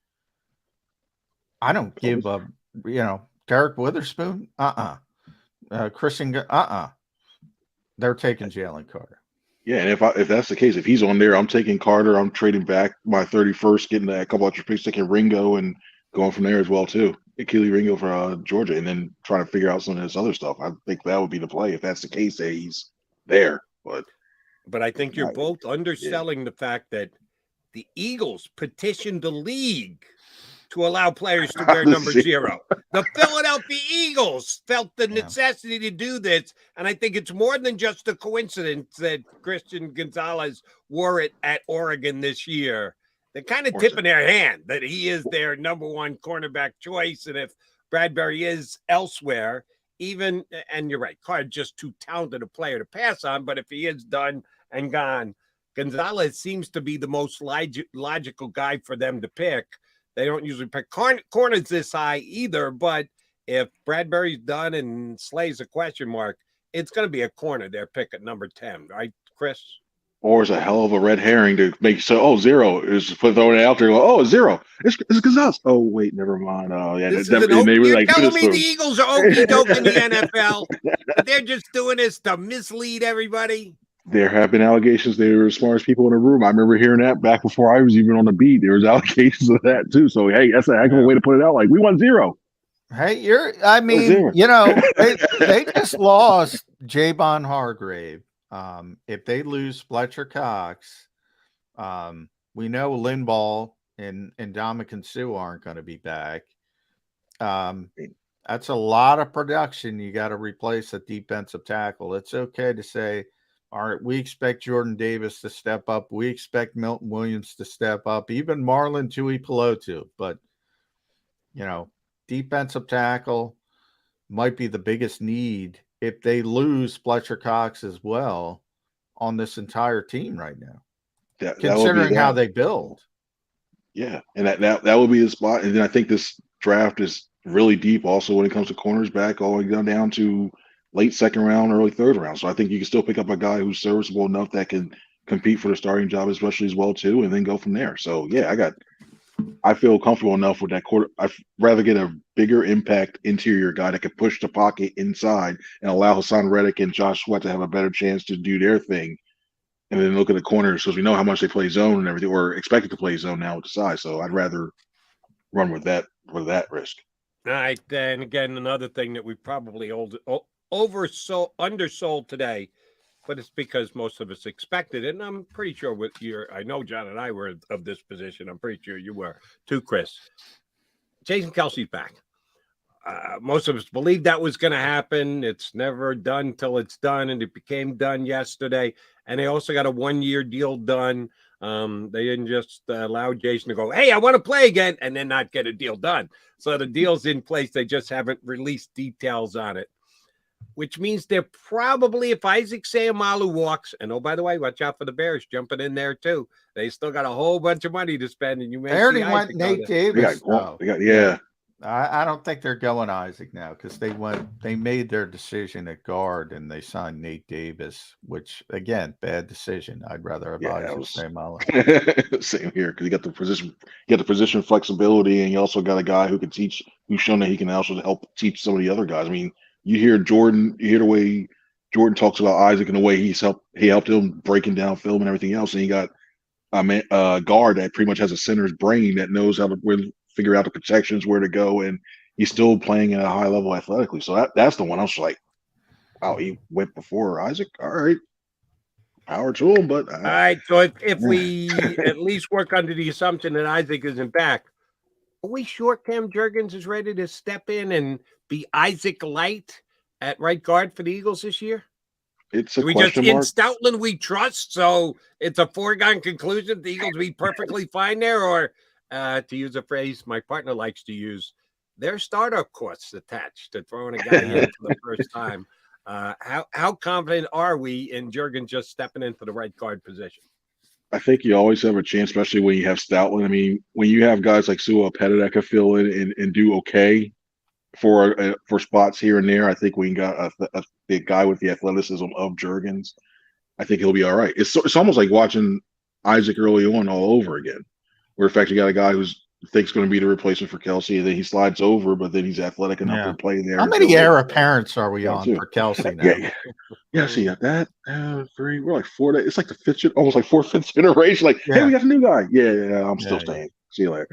I don't give a, Derek Witherspoon, Christian, they're taking Jalen Carter. Yeah, and if that's the case, if he's on there, I'm taking Carter. I'm trading back my 31st, getting a couple extra picks, taking Ringo, and going from there as well too. Keely Ringo for Georgia, and then trying to figure out some of this other stuff. I think that would be the play if that's the case that he's there. But I think you're both underselling the fact that the Eagles petitioned the league to allow players to wear number 0. The Philadelphia Eagles felt the necessity to do this, and I think it's more than just a coincidence that Christian Gonzalez wore it at Oregon this year. They're kind of tipping their hand that he is their number 1 cornerback choice, and if Bradbury is elsewhere, and you're right, Card's just too talented a player to pass on, but if he is done and gone, Gonzalez seems to be the most logical guy for them to pick. They don't usually pick corners this high either, but if Bradbury's done and Slay's a question mark, it's going to be a corner they're pick at number 10, right, Chris? Or it's a hell of a red herring to make 0 is throwing it out there. Oh, 0. It's Gonzalez. Oh, wait, never mind. Oh, yeah. You're telling me the Eagles are okey doke in the NFL? They're just doing this to mislead everybody. There have been allegations they were the smartest people in the room. I remember hearing that back before I was even on the beat. There was allegations of that too. So hey, that's a heck of a way to put it out. Like, we want 0. Hey, they just lost Javon Hargrave. If they lose Fletcher Cox, we know Linball and Dominican Sue aren't going to be back. That's a lot of production. You got to replace a defensive tackle. It's okay to say, all right, we expect Jordan Davis to step up. We expect Milton Williams to step up, even Marlon Tuipulotu. But, defensive tackle might be the biggest need if they lose Fletcher Cox as well on this entire team right now, considering how they build. Yeah, and that would be the spot. And then I think this draft is really deep also when it comes to corners back all the way down to late 2nd round, early 3rd round. So I think you can still pick up a guy who's serviceable enough that can compete for the starting job, especially as well too, and then go from there. So yeah, I feel comfortable enough with that quarter. I'd rather get a bigger impact interior guy that can push the pocket inside and allow Hassan Reddick and Josh Sweat to have a better chance to do their thing. And then look at the corners because we know how much they play zone and everything, or expected to play zone now with the size. So I'd rather run with that risk. All right, then again, another thing that we probably undersold today, but it's because most of us expected it. And I'm pretty sure I know John and I were of this position. I'm pretty sure you were too, Chris. Jason Kelce's back. Most of us believed that was going to happen. It's never done till it's done, and it became done yesterday. And they also got a 1-year deal done. They didn't just allow Jason to go, hey, I want to play again, and then not get a deal done. So the deal's in place. They just haven't released details on it, which means they're probably, if Isaac Seumalo walks, and oh, by the way, watch out for the Bears jumping in there too. They still got a whole bunch of money to spend, and you may already went Nate Davis. Yeah. I don't think they're going Isaac now because they made their decision at guard and they signed Nate Davis, which again, bad decision. I'd rather have Isaac Seumalo. Same here because you got the position flexibility, and you also got a guy who can teach, who's shown that he can also help teach some of the other guys. I mean, you hear the way Jordan talks about Isaac and the way he helped him breaking down film and everything else, and you got a guard that pretty much has a center's brain that knows how to figure out the protections, where to go, and he's still playing at a high level athletically. So that's the one I was like, wow, he went before Isaac. All right, power to him. But all right, so if we at least work under the assumption that Isaac isn't back, are we sure Cam Jurgens is ready to step in and be Isaac Light at right guard for the Eagles this year? It's a question mark. In Stoutland we trust, so it's a foregone conclusion the Eagles be perfectly fine there, or to use a phrase my partner likes to use, there's startup costs attached to throwing a guy in for the first time. How confident are we in Jurgen just stepping into the right guard position? I think you always have a chance, especially when you have Stoutland. I mean, when you have guys like Sua Opeta that can fill in and do okay for spots here and there, I think we got the guy with the athleticism of Jurgens. I think he'll be all right. It's almost like watching Isaac early on all over again, where in fact you got a guy who's thinks going to be the replacement for Kelsey, and then he slides over, but then he's athletic enough to play there. How many heir apparents are we on for Kelsey now? Yeah, see that 3. We're like 4. It's like the 5th, almost like 4th generation. Like, hey, we got a new guy. Yeah, I'm still staying. See you later.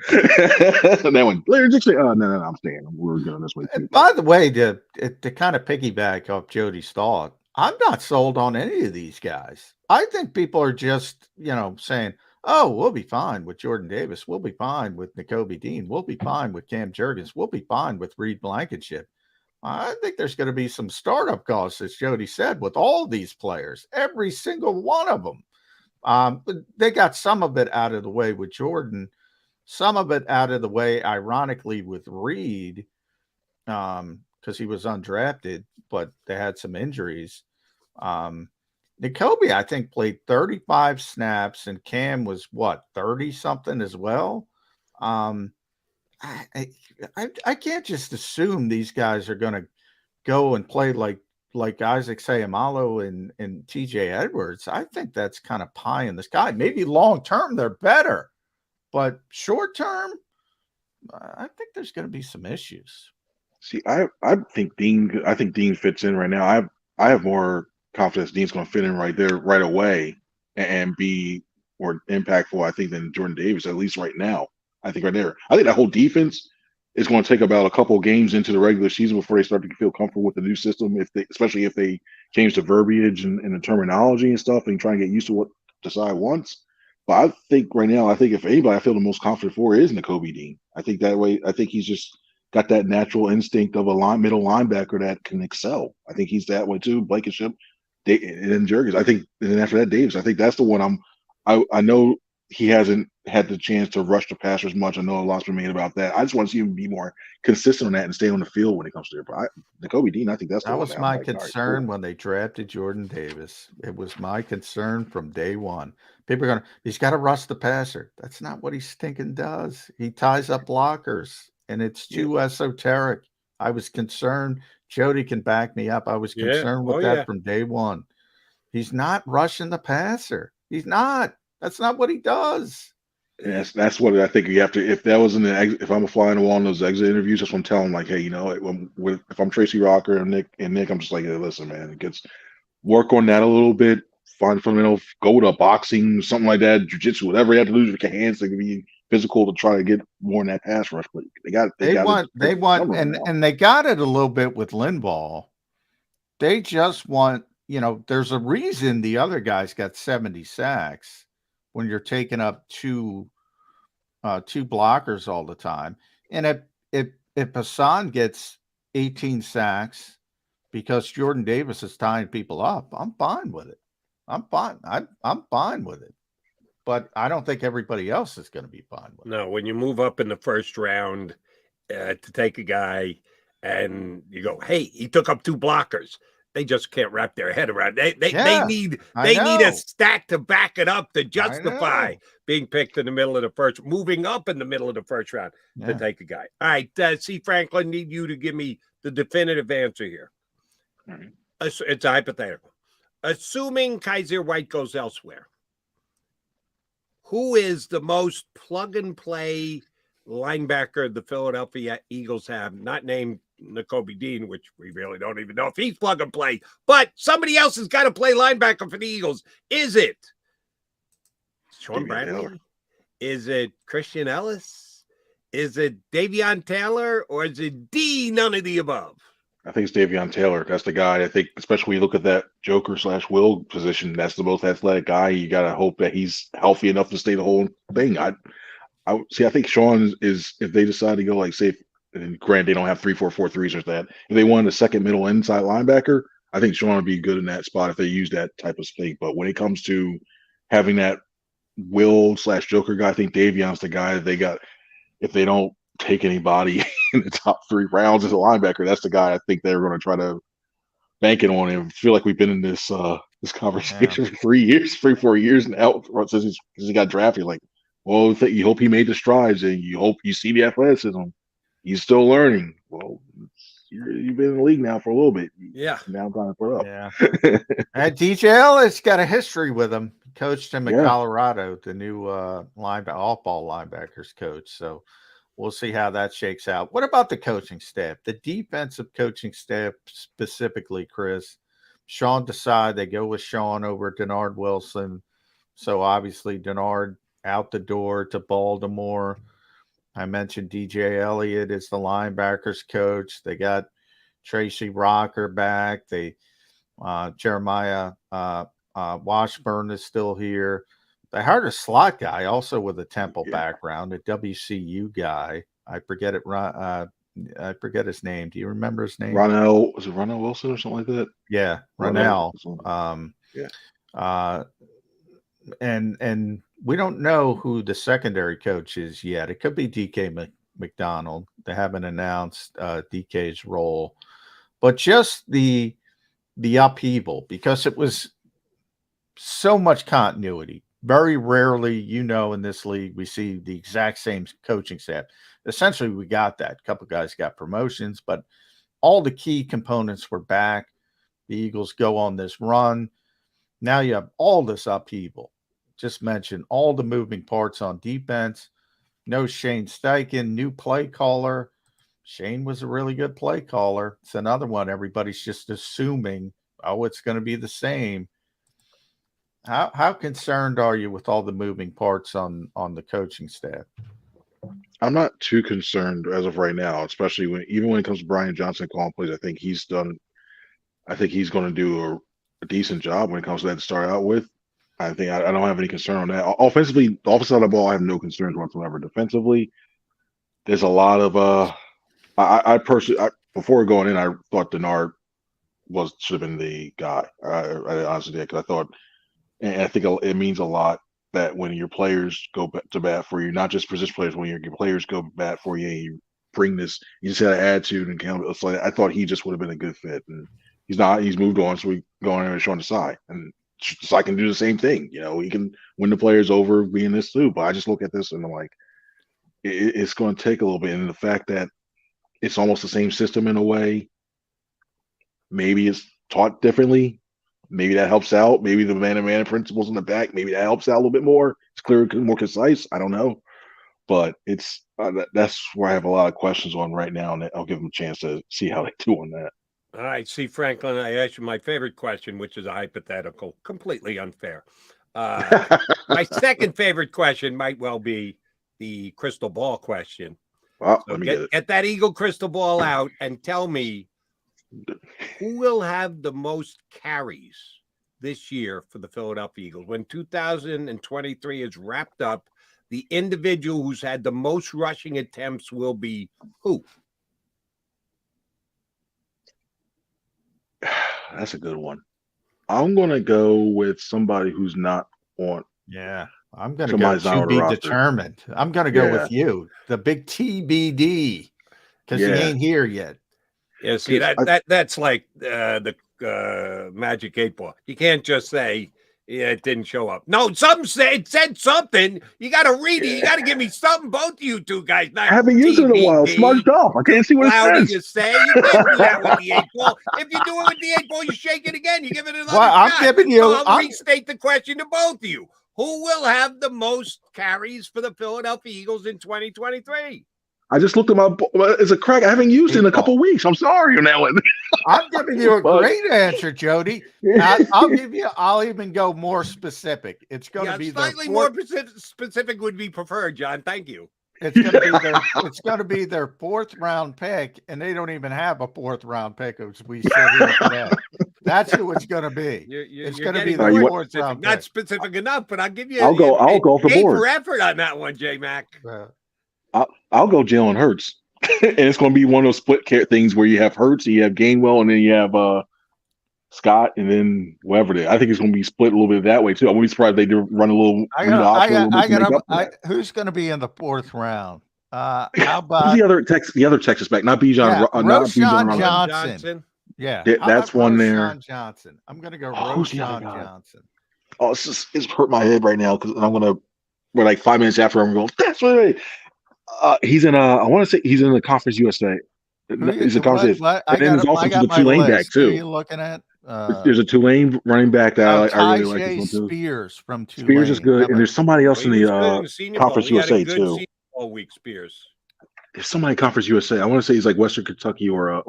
And that one, Larry Dixon. Oh, no, I'm staying. We're going this way too. By the way, to kind of piggyback off Jody's thought, I'm not sold on any of these guys. I think people are just, saying, oh, we'll be fine with Jordan Davis. We'll be fine with Nakobe Dean. We'll be fine with Cam Jurgens. We'll be fine with Reed Blankenship. I think there's going to be some startup costs, as Jody said, with all these players, every single one of them. But they got some of it out of the way with Jordan, some of it out of the way, ironically, with Reed, because he was undrafted, but they had some injuries. Nakobe, I think, played 35 snaps, and Cam was 30-something as well. I can't just assume these guys are going to go and play like Isaac Seumalo and TJ Edwards. I think that's kind of pie in the sky. Maybe long term they're better, but short term, I think there's going to be some issues. See, I think Dean fits in right now. I have more confidence Dean's going to fit in right there right away and be more impactful, I think, than Jordan Davis, at least right now. I think right there. I think that whole defense is going to take about a couple of games into the regular season before they start to feel comfortable with the new system, especially if they change the verbiage and the terminology and stuff and try and get used to what Desai wants. But I think right now, if anybody I feel the most confident for is Nakobe Dean. I think that way, I think he's just got that natural instinct of a middle linebacker that can excel. I think he's that way too. Blankenship, and then Jurgens. I think, and then after that, Davis. I think that's the one I know he hasn't had the chance to rush the passer as much. I know a lot's been made about that. I just want to see him be more consistent on that and stay on the field when it comes to it. But Nakobe Dean, I think that's the one. That was my concern when they drafted Jordan Davis. It was my concern from day one. People are he's got to rush the passer. That's not what he stinking does. He ties up blockers, and it's too esoteric. I was concerned. Jody can back me up. I was concerned with that from day one. He's not rushing the passer. He's not. That's not what he does. Yes, that's what I think you have to. If that was if I'm a fly on the wall in those exit interviews, that's what I'm telling them. Like, hey, if I'm Tracy Rocker and Nick, I'm just like, hey, listen, man, work on that a little bit. Find fundamental, go to boxing, something like that, jiu-jitsu, whatever you have to do with your hands to be physical to try to get more in that pass rush. But they want, and they got it a little bit with Linval. They just want, there's a reason the other guys got 70 sacks when you're taking up two blockers all the time. And if Hassan gets 18 sacks because Jordan Davis is tying people up, I'm fine with it. I'm fine. I'm fine with it. But I don't think everybody else is going to be fine with it. No, when you move up in the first round to take a guy and you go, hey, he took up 2 blockers. They just can't wrap their head around. They need a stat to back it up to justify being picked in the middle of the first, moving up in the middle of the first round to take a guy. All right, C. Franklin, need you to give me the definitive answer here. Right. It's hypothetical. Assuming Kaiser White goes elsewhere, who is the most plug-and-play linebacker the Philadelphia Eagles have, not named Nakobe Dean, which we really don't even know if he's plug-and-play, but somebody else has got to play linebacker for the Eagles? Is it Sean Bradley? Is it Christian Ellis? Is it Davion Taylor? Or is it D, none of the above? I think it's Davion Taylor. That's the guy. I think, especially when you look at that Joker/Will position, that's the most athletic guy. You got to hope that he's healthy enough to stay the whole thing. I think Sean is, if they decide to go, like, say, and granted, they don't have 3-4-4-3s or that. If they wanted a second middle inside linebacker, I think Sean would be good in that spot if they use that type of thing. But when it comes to having that Will/Joker guy, I think Davion's the guy that they got. If they don't take anybody in the top 3 rounds as a linebacker, that's the guy I think they're going to try to bank it on. And I feel like we've been in this conversation for 3-4 years now since he got drafted. Like, well, you hope he made the strides, and you hope you see the athleticism. He's still learning. Well, you've been in the league now for a little bit. Yeah. Now time to put up. Yeah. And DJ Elliott's got a history with him. He coached him at Colorado, the new off-ball linebackers coach. So we'll see how that shakes out. What about the coaching staff? The defensive coaching staff specifically, Chris. Sean Desai, they go with Sean over Denard Wilson. So obviously Denard out the door to Baltimore. I mentioned DJ Elliott is the linebackers coach. They got Tracy Rocker back. They Jeremiah Washburn is still here. They hired a slot guy also with a Temple background, a WCU guy. I forget his name. Do you remember his name? Was it Ronell Wilson or something like that? Yeah, Ronell. And we don't know who the secondary coach is yet. It could be DK McDonald. They haven't announced DK's role, but just the upheaval, because it was so much continuity. Very rarely, in this league, we see the exact same coaching staff. Essentially, we got that. A couple guys got promotions, but all the key components were back. The Eagles go on this run. Now you have all this upheaval. Just mentioned all the moving parts on defense. No Shane Steichen, new play caller. Shane was a really good play caller. It's another one everybody's just assuming, it's going to be the same. How concerned are you with all the moving parts on the coaching staff? I'm not too concerned as of right now, especially when it comes to Brian Johnson calling plays. I think he's going to do a decent job when it comes to that to start out with. I think I don't have any concern on that. Offensively, the offensive side of the ball, I have no concerns whatsoever. Defensively, there's a lot of I personally, before going in, I thought Denard should have been the guy. I honestly did, because I thought, and I think it means a lot that when your players go to bat for you, not just position players, when your players go to bat for you, and you bring this, you just had an attitude and count. It's like, I thought he just would have been a good fit, and he's not. He's moved on, so we go on and Sean Desai, and so I can do the same thing. He can win the players over being this too. But I just look at this and I'm like, it's going to take a little bit. And the fact that it's almost the same system in a way, maybe it's taught differently. Maybe that helps out. Maybe the man-to-man principles in the back, maybe that helps out a little bit more. It's clearer, more concise. I don't know. But it's that's where I have a lot of questions on right now, and I'll give them a chance to see how they do on that. All right, see, Franklin, I asked you my favorite question, which is a hypothetical, completely unfair. My second favorite question might well be the crystal ball question. Well, so get that Eagle crystal ball out and tell me who will have the most carries this year for the Philadelphia Eagles. When 2023 is wrapped up, the individual who's had the most rushing attempts will be who? That's a good one. I'm going to go with somebody who's not on. Yeah, I'm going to go to be determined. I'm going to go with you, the big TBD, because he ain't here yet. Yeah, see, that's like the Magic 8 Ball. You can't just say, it didn't show up. No, it said something. You got to read it. You got to give me something, both of you two guys. I haven't used it in a while. Smudged off. I can't see what it says. You say you can't do that with the 8 Ball. If you do it with the 8 Ball, you shake it again. You give it another shot. I'm giving you. So I'll restate the question to both of you. Who will have the most carries for the Philadelphia Eagles in 2023? I just looked at my. It's a crack. I haven't used it in a couple of weeks. I'm sorry on that one. I'm giving you a great answer, Jody. I'll even go more specific. It's going to be slightly more specific would be preferred, John. Thank you. It's going to be their fourth round pick, and they don't even have a fourth round pick as we sit here today. That's who it's going to be. It's going to be the fourth round pick. Not specific enough, but I'll give you. I'll go for board for effort on that one, J Mac. I'll go Jalen Hurts, and it's going to be one of those split things where you have Hurts, you have Gainwell, and then you have Scott, and then whoever it is. I think it's going to be split a little bit that way too. I wouldn't be surprised if they do run a little. Who's going to be in the fourth round? How about the other Texas back? Not Bijan. Roshan Johnson. Yeah, that's one there. Roshan Johnson. I'm going to go Roshan Johnson. Oh, it's hurt my head right now because I'm going to. We're like 5 minutes after I'm going. That's what. He's in I want to say he's in the Conference USA. It's a conversation. What? And then there's also the Tulane back Who are too. you looking at? There's a Tulane running back that I really like. This one too. Spears from Tulane. Spears is good, and there's somebody else in the Senior Conference Bowl. USA He had a good too. Senior Bowl week, Spears. There's somebody in Conference USA. I want to say he's like Western Kentucky or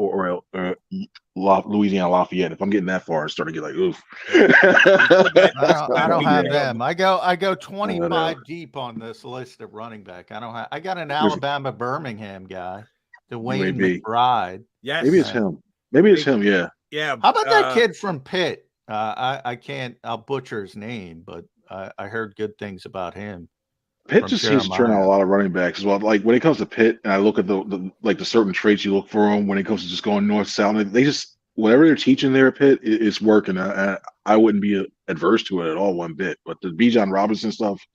Louisiana Lafayette. If I'm getting that far, I start to get like, oof. I don't have them. I go 25 deep on this list of running back. I got an Alabama Birmingham guy, Dwayne McBride. Yes, maybe it's him. Maybe it's him. Yeah. Yeah. How about that kid from Pitt? I'll butcher his name, but I heard good things about him. Pitt just seems to turn out a lot of running backs as well. Like when it comes to Pitt, and I look at the certain traits you look for them when it comes to just going north south. They just whatever they're teaching there at Pitt, it's working. I wouldn't be adverse to it at all one bit. But the Bijan Robinson stuff,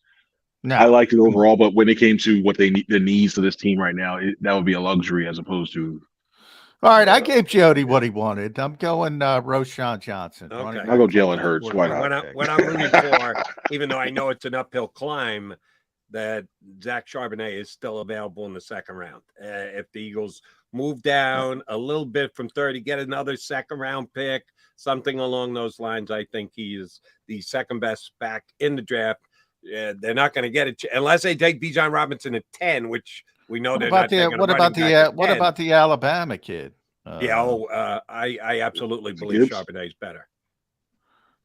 no. I liked it overall. But when it came to what the needs of this team right now, that would be a luxury as opposed to. All right, I gave Jody what he wanted. I'm going Roshan Johnson. Okay. I'll go Jalen Hurts. Why not? What I'm rooting for, even though I know it's an uphill climb, that Zach Charbonnet is still available in the second round. If the Eagles move down a little bit from 30, get another second round pick, something along those lines, I think he is the second best back in the draft. They're not going to get it unless they take Bijan Robinson at 10, which we know they're not taking. What about the Alabama kid? I absolutely believe Charbonnet is better.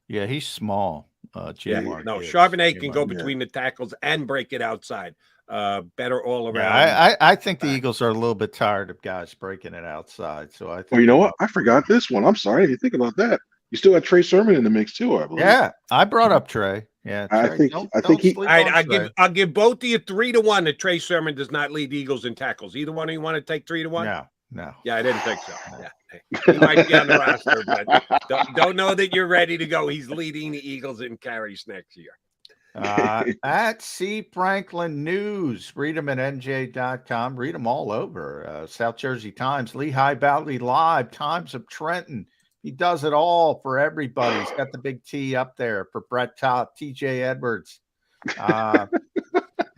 Yeah, he's small. Charbonnet can go between the tackles and break it outside. Better all around. Yeah, I think the Eagles are a little bit tired of guys breaking it outside. So I think. Well, you know what? I forgot this one. I'm sorry. You think about that. You still got Trey Sermon in the mix too, I believe. Yeah, I brought up Trey. Yeah, Trey. I think he. I'll give both of you 3-1 that Trey Sermon does not lead the Eagles in tackles. Either one of you want to take 3-1? No. Yeah, I didn't think so. Yeah, he might be on the roster, but don't know that you're ready to go. He's leading the Eagles in carries next year. At C. Franklin News, read them at NJ.com. Read them all over. South Jersey Times, Lehigh Valley Live, Times of Trenton. He does it all for everybody. He's got the big T up there for Brett Topp, TJ Edwards.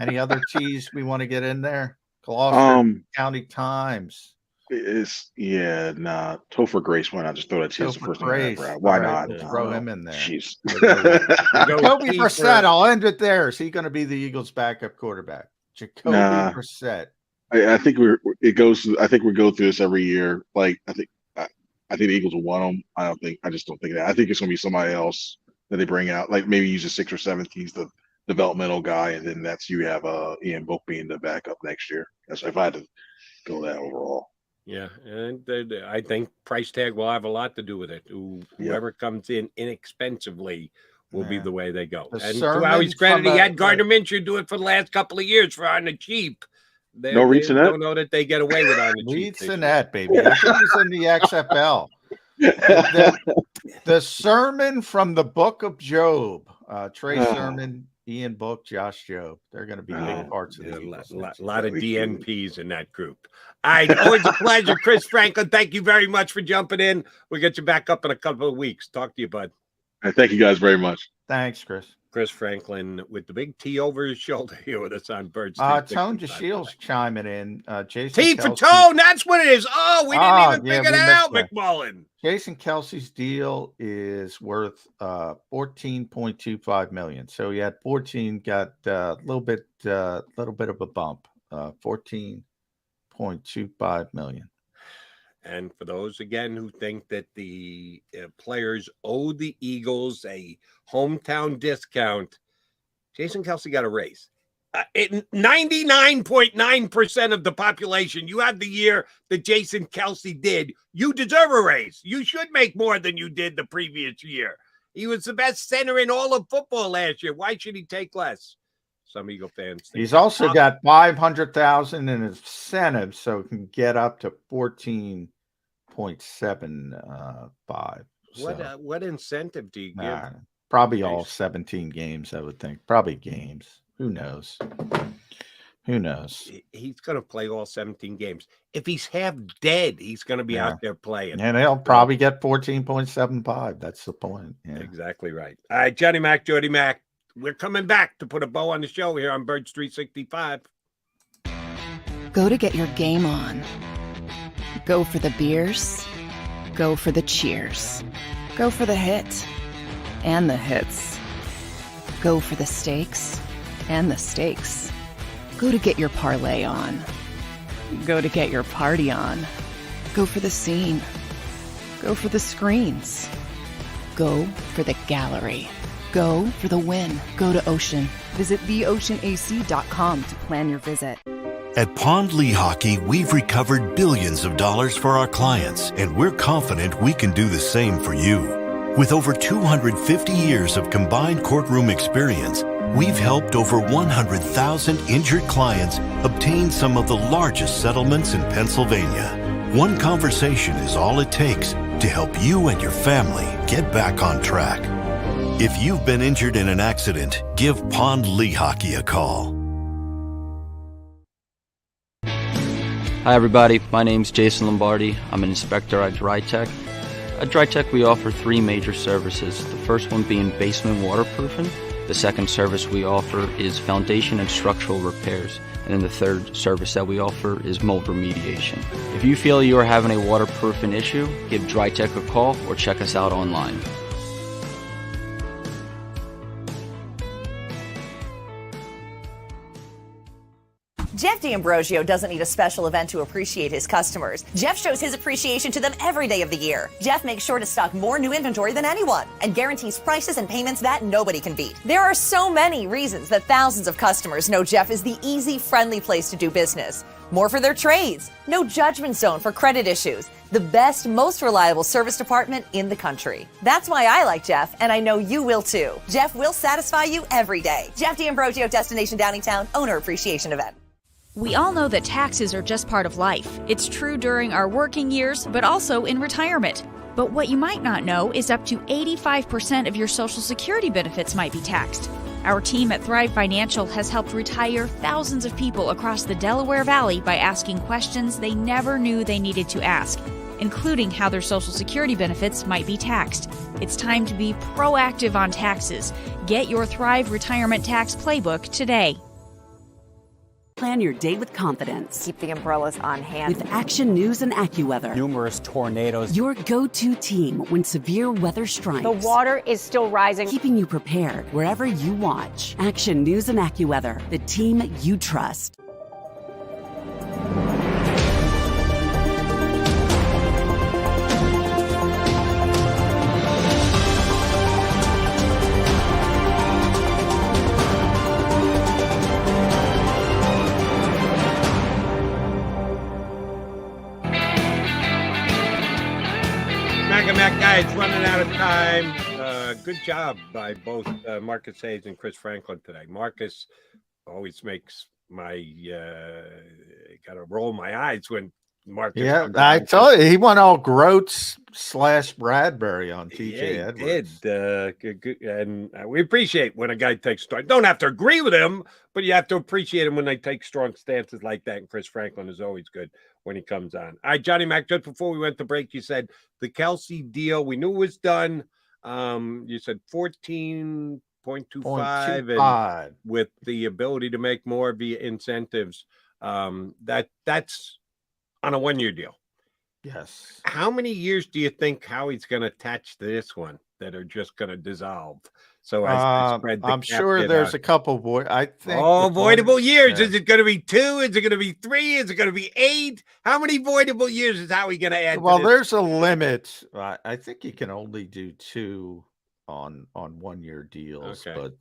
Any other T's we want to get in there? Gloucester County Times. Topher Grace. Why not just throw that to the first name? Why not? Throw him in there. Jeez. Jacoby Brissett. I'll end it there. Is he going to be the Eagles' backup quarterback? Jacoby Brissett. I think we go through this every year. Like I think the Eagles will want him. I just don't think that. I think it's going to be somebody else that they bring out. Like maybe use a 6th or 7th. He's the developmental guy, and then you have Ian Book being the backup next year. That's if I had to go that overall. Yeah, and I think price tag will have a lot to do with it. Whoever comes in inexpensively will be the way they go. And to Howie's credit, he had Gardner Minshew do it for the last couple of years for on the cheap. They don't know that they get away with on the cheap. Reed Sinnett, baby. I think he's in the XFL. The sermon from the book of Job. Trey Sermon, Ian Book, Josh Jobe. They're going to be big parts of the Eagles. A lot of DNPs in that group. All right, always a pleasure. Chris Franklin, thank you very much for jumping in. We'll get you back up in a couple of weeks. Talk to you, bud. Thank you guys very much. Thanks, Chris. Chris Franklin with the big T over his shoulder here with us on Birds. Tone DeShields chiming in. Jason T for Tone, that's what it is. Oh, we didn't even figure that out, McMullen. Jason Kelsey's deal is worth $14.25 million. So he had 14, got a little bit of a bump. $14.25 million. And for those, again, who think that the players owe the Eagles a hometown discount, Jason Kelsey got a raise. 99.9% of the population, you have the year that Jason Kelsey did, you deserve a raise. You should make more than you did the previous year. He was the best center in all of football last year. Why should he take less? Some Eagle fans think. He's also got $500,000 in incentives, so he can get up to 14.75. What incentive do you give? Probably all 17 games, I would think. Probably games. Who knows? He's going to play all 17 games. If he's half dead, he's going to be out there playing. And he'll probably get 14.75. That's the point. Yeah. Exactly right. All right, Johnny Mac, Jody Mac. We're coming back to put a bow on the show here on Birds 365. Go to get your game on. Go for the beers. Go for the cheers. Go for the hit and the hits. Go for the steaks and the steaks. Go to get your parlay on. Go to get your party on. Go for the scene. Go for the screens. Go for the gallery. Go for the win. Go to Ocean. Visit theoceanac.com to plan your visit. At Pond Lehocky, we've recovered billions of dollars for our clients, and we're confident we can do the same for you. With over 250 years of combined courtroom experience, we've helped over 100,000 injured clients obtain some of the largest settlements in Pennsylvania. One conversation is all it takes to help you and your family get back on track. If you've been injured in an accident, give Pond Lehocky a call. Hi everybody, my name's Jason Lombardi. I'm an inspector at DryTech. At DryTech we offer three major services, the first one being basement waterproofing. The second service we offer is foundation and structural repairs. And then the third service that we offer is mold remediation. If you feel you are having a waterproofing issue, give DryTech a call or check us out online. Jeff D'Ambrosio doesn't need a special event to appreciate his customers. Jeff shows his appreciation to them every day of the year. Jeff makes sure to stock more new inventory than anyone and guarantees prices and payments that nobody can beat. There are so many reasons that thousands of customers know Jeff is the easy, friendly place to do business. More for their trades, no judgment zone for credit issues, the best, most reliable service department in the country. That's why I like Jeff, and I know you will too. Jeff will satisfy you every day. Jeff D'Ambrosio, Destination Downingtown, Owner Appreciation Event. We all know that taxes are just part of life. It's true during our working years, but also in retirement. But what you might not know is up to 85% of your Social Security benefits might be taxed. Our team at Thrive Financial has helped retire thousands of people across the Delaware Valley by asking questions they never knew they needed to ask, including how their Social Security benefits might be taxed. It's time to be proactive on taxes. Get your Thrive Retirement Tax Playbook today. Plan your day with confidence. Keep the umbrellas on hand. With Action News and AccuWeather. Numerous tornadoes. Your go-to team when severe weather strikes. The water is still rising. Keeping you prepared wherever you watch. Action News and AccuWeather. The team you trust. Mac guys, running out of time. Good job by both Marcus Hayes and Chris Franklin today. Marcus always makes my gotta roll my eyes when Marcus. Yeah, I told you he went all Groats / Bradbury on TJ Edwards. He did, and we appreciate when a guy takes strong. Don't have to agree with him, but you have to appreciate him when they take strong stances like that. And Chris Franklin is always good when he comes on. All right, Johnny Mac, just before we went to break, you said the Kelsey deal, we knew it was done. You said 14.25 and with the ability to make more via incentives. That's on a 1-year deal. Yes. How many years do you think Howie's going to attach to this one that are just going to dissolve? So I'm sure there's a couple voidable years. Yeah. Is it going to be 2? Is it going to be 3? Is it going to be 8? How many voidable years is Howie going to add? Well, there's a limit. I think you can only do 2 on 1-year deals, but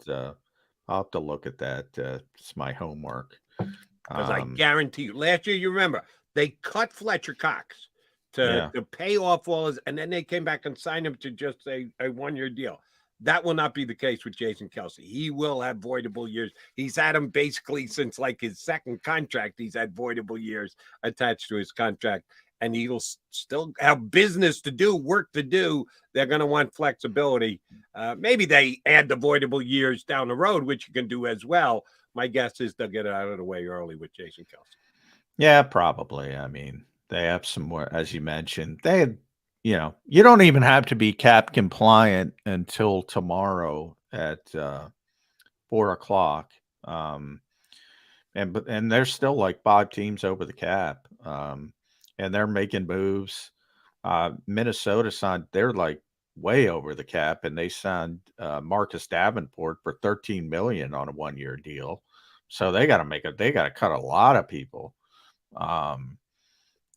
I'll have to look at that. It's my homework. Because I guarantee you, last year, you remember, they cut Fletcher Cox to pay off all his, and then they came back and signed him to just a 1-year deal. That will not be the case with Jason Kelsey. He will have voidable years. He's had them basically since like his second contract. He's had voidable years attached to his contract, and he'll still have business to do, work to do. They're going to want flexibility. Maybe they add the voidable years down the road, which you can do as well. My guess is they'll get it out of the way early with Jason Kelsey. Yeah, probably. I mean, they have some more, as you mentioned. They had, you don't even have to be cap compliant until tomorrow at 4:00. And there's still like 5 teams over the cap. and they're making moves. Minnesota signed, they're like way over the cap, and they signed Marcus Davenport for $13 million on a 1-year deal. So they got to cut a lot of people.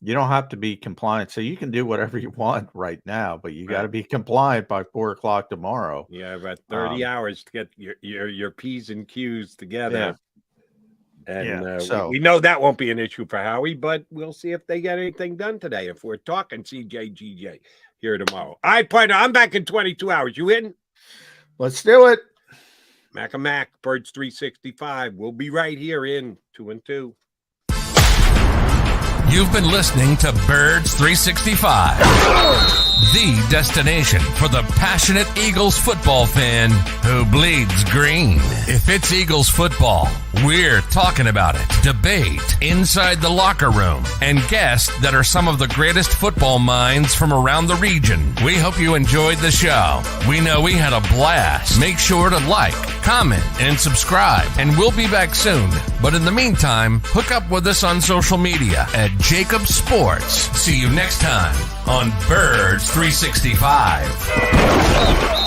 You don't have to be compliant. So you can do whatever you want right now, but you got to be compliant by 4:00 tomorrow. Yeah, about 30 hours to get your P's and Q's together. And so we know that won't be an issue for Howie, but we'll see if they get anything done today. If we're talking CJGJ here tomorrow. All right, partner, I'm back in 22 hours. You in? Let's do it. Mac and Mac, Birds 365. We'll be right here in 2 and 2. You've been listening to Birds 365, the destination for the passionate Eagles football fan who bleeds green. If it's Eagles football, we're talking about it. Debate inside the locker room and guests that are some of the greatest football minds from around the region. We hope you enjoyed the show. We know we had a blast. Make sure to like, comment, and subscribe, and we'll be back soon. But in the meantime, hook up with us on social media at JAKIB Sports. See you next time on Birds 365.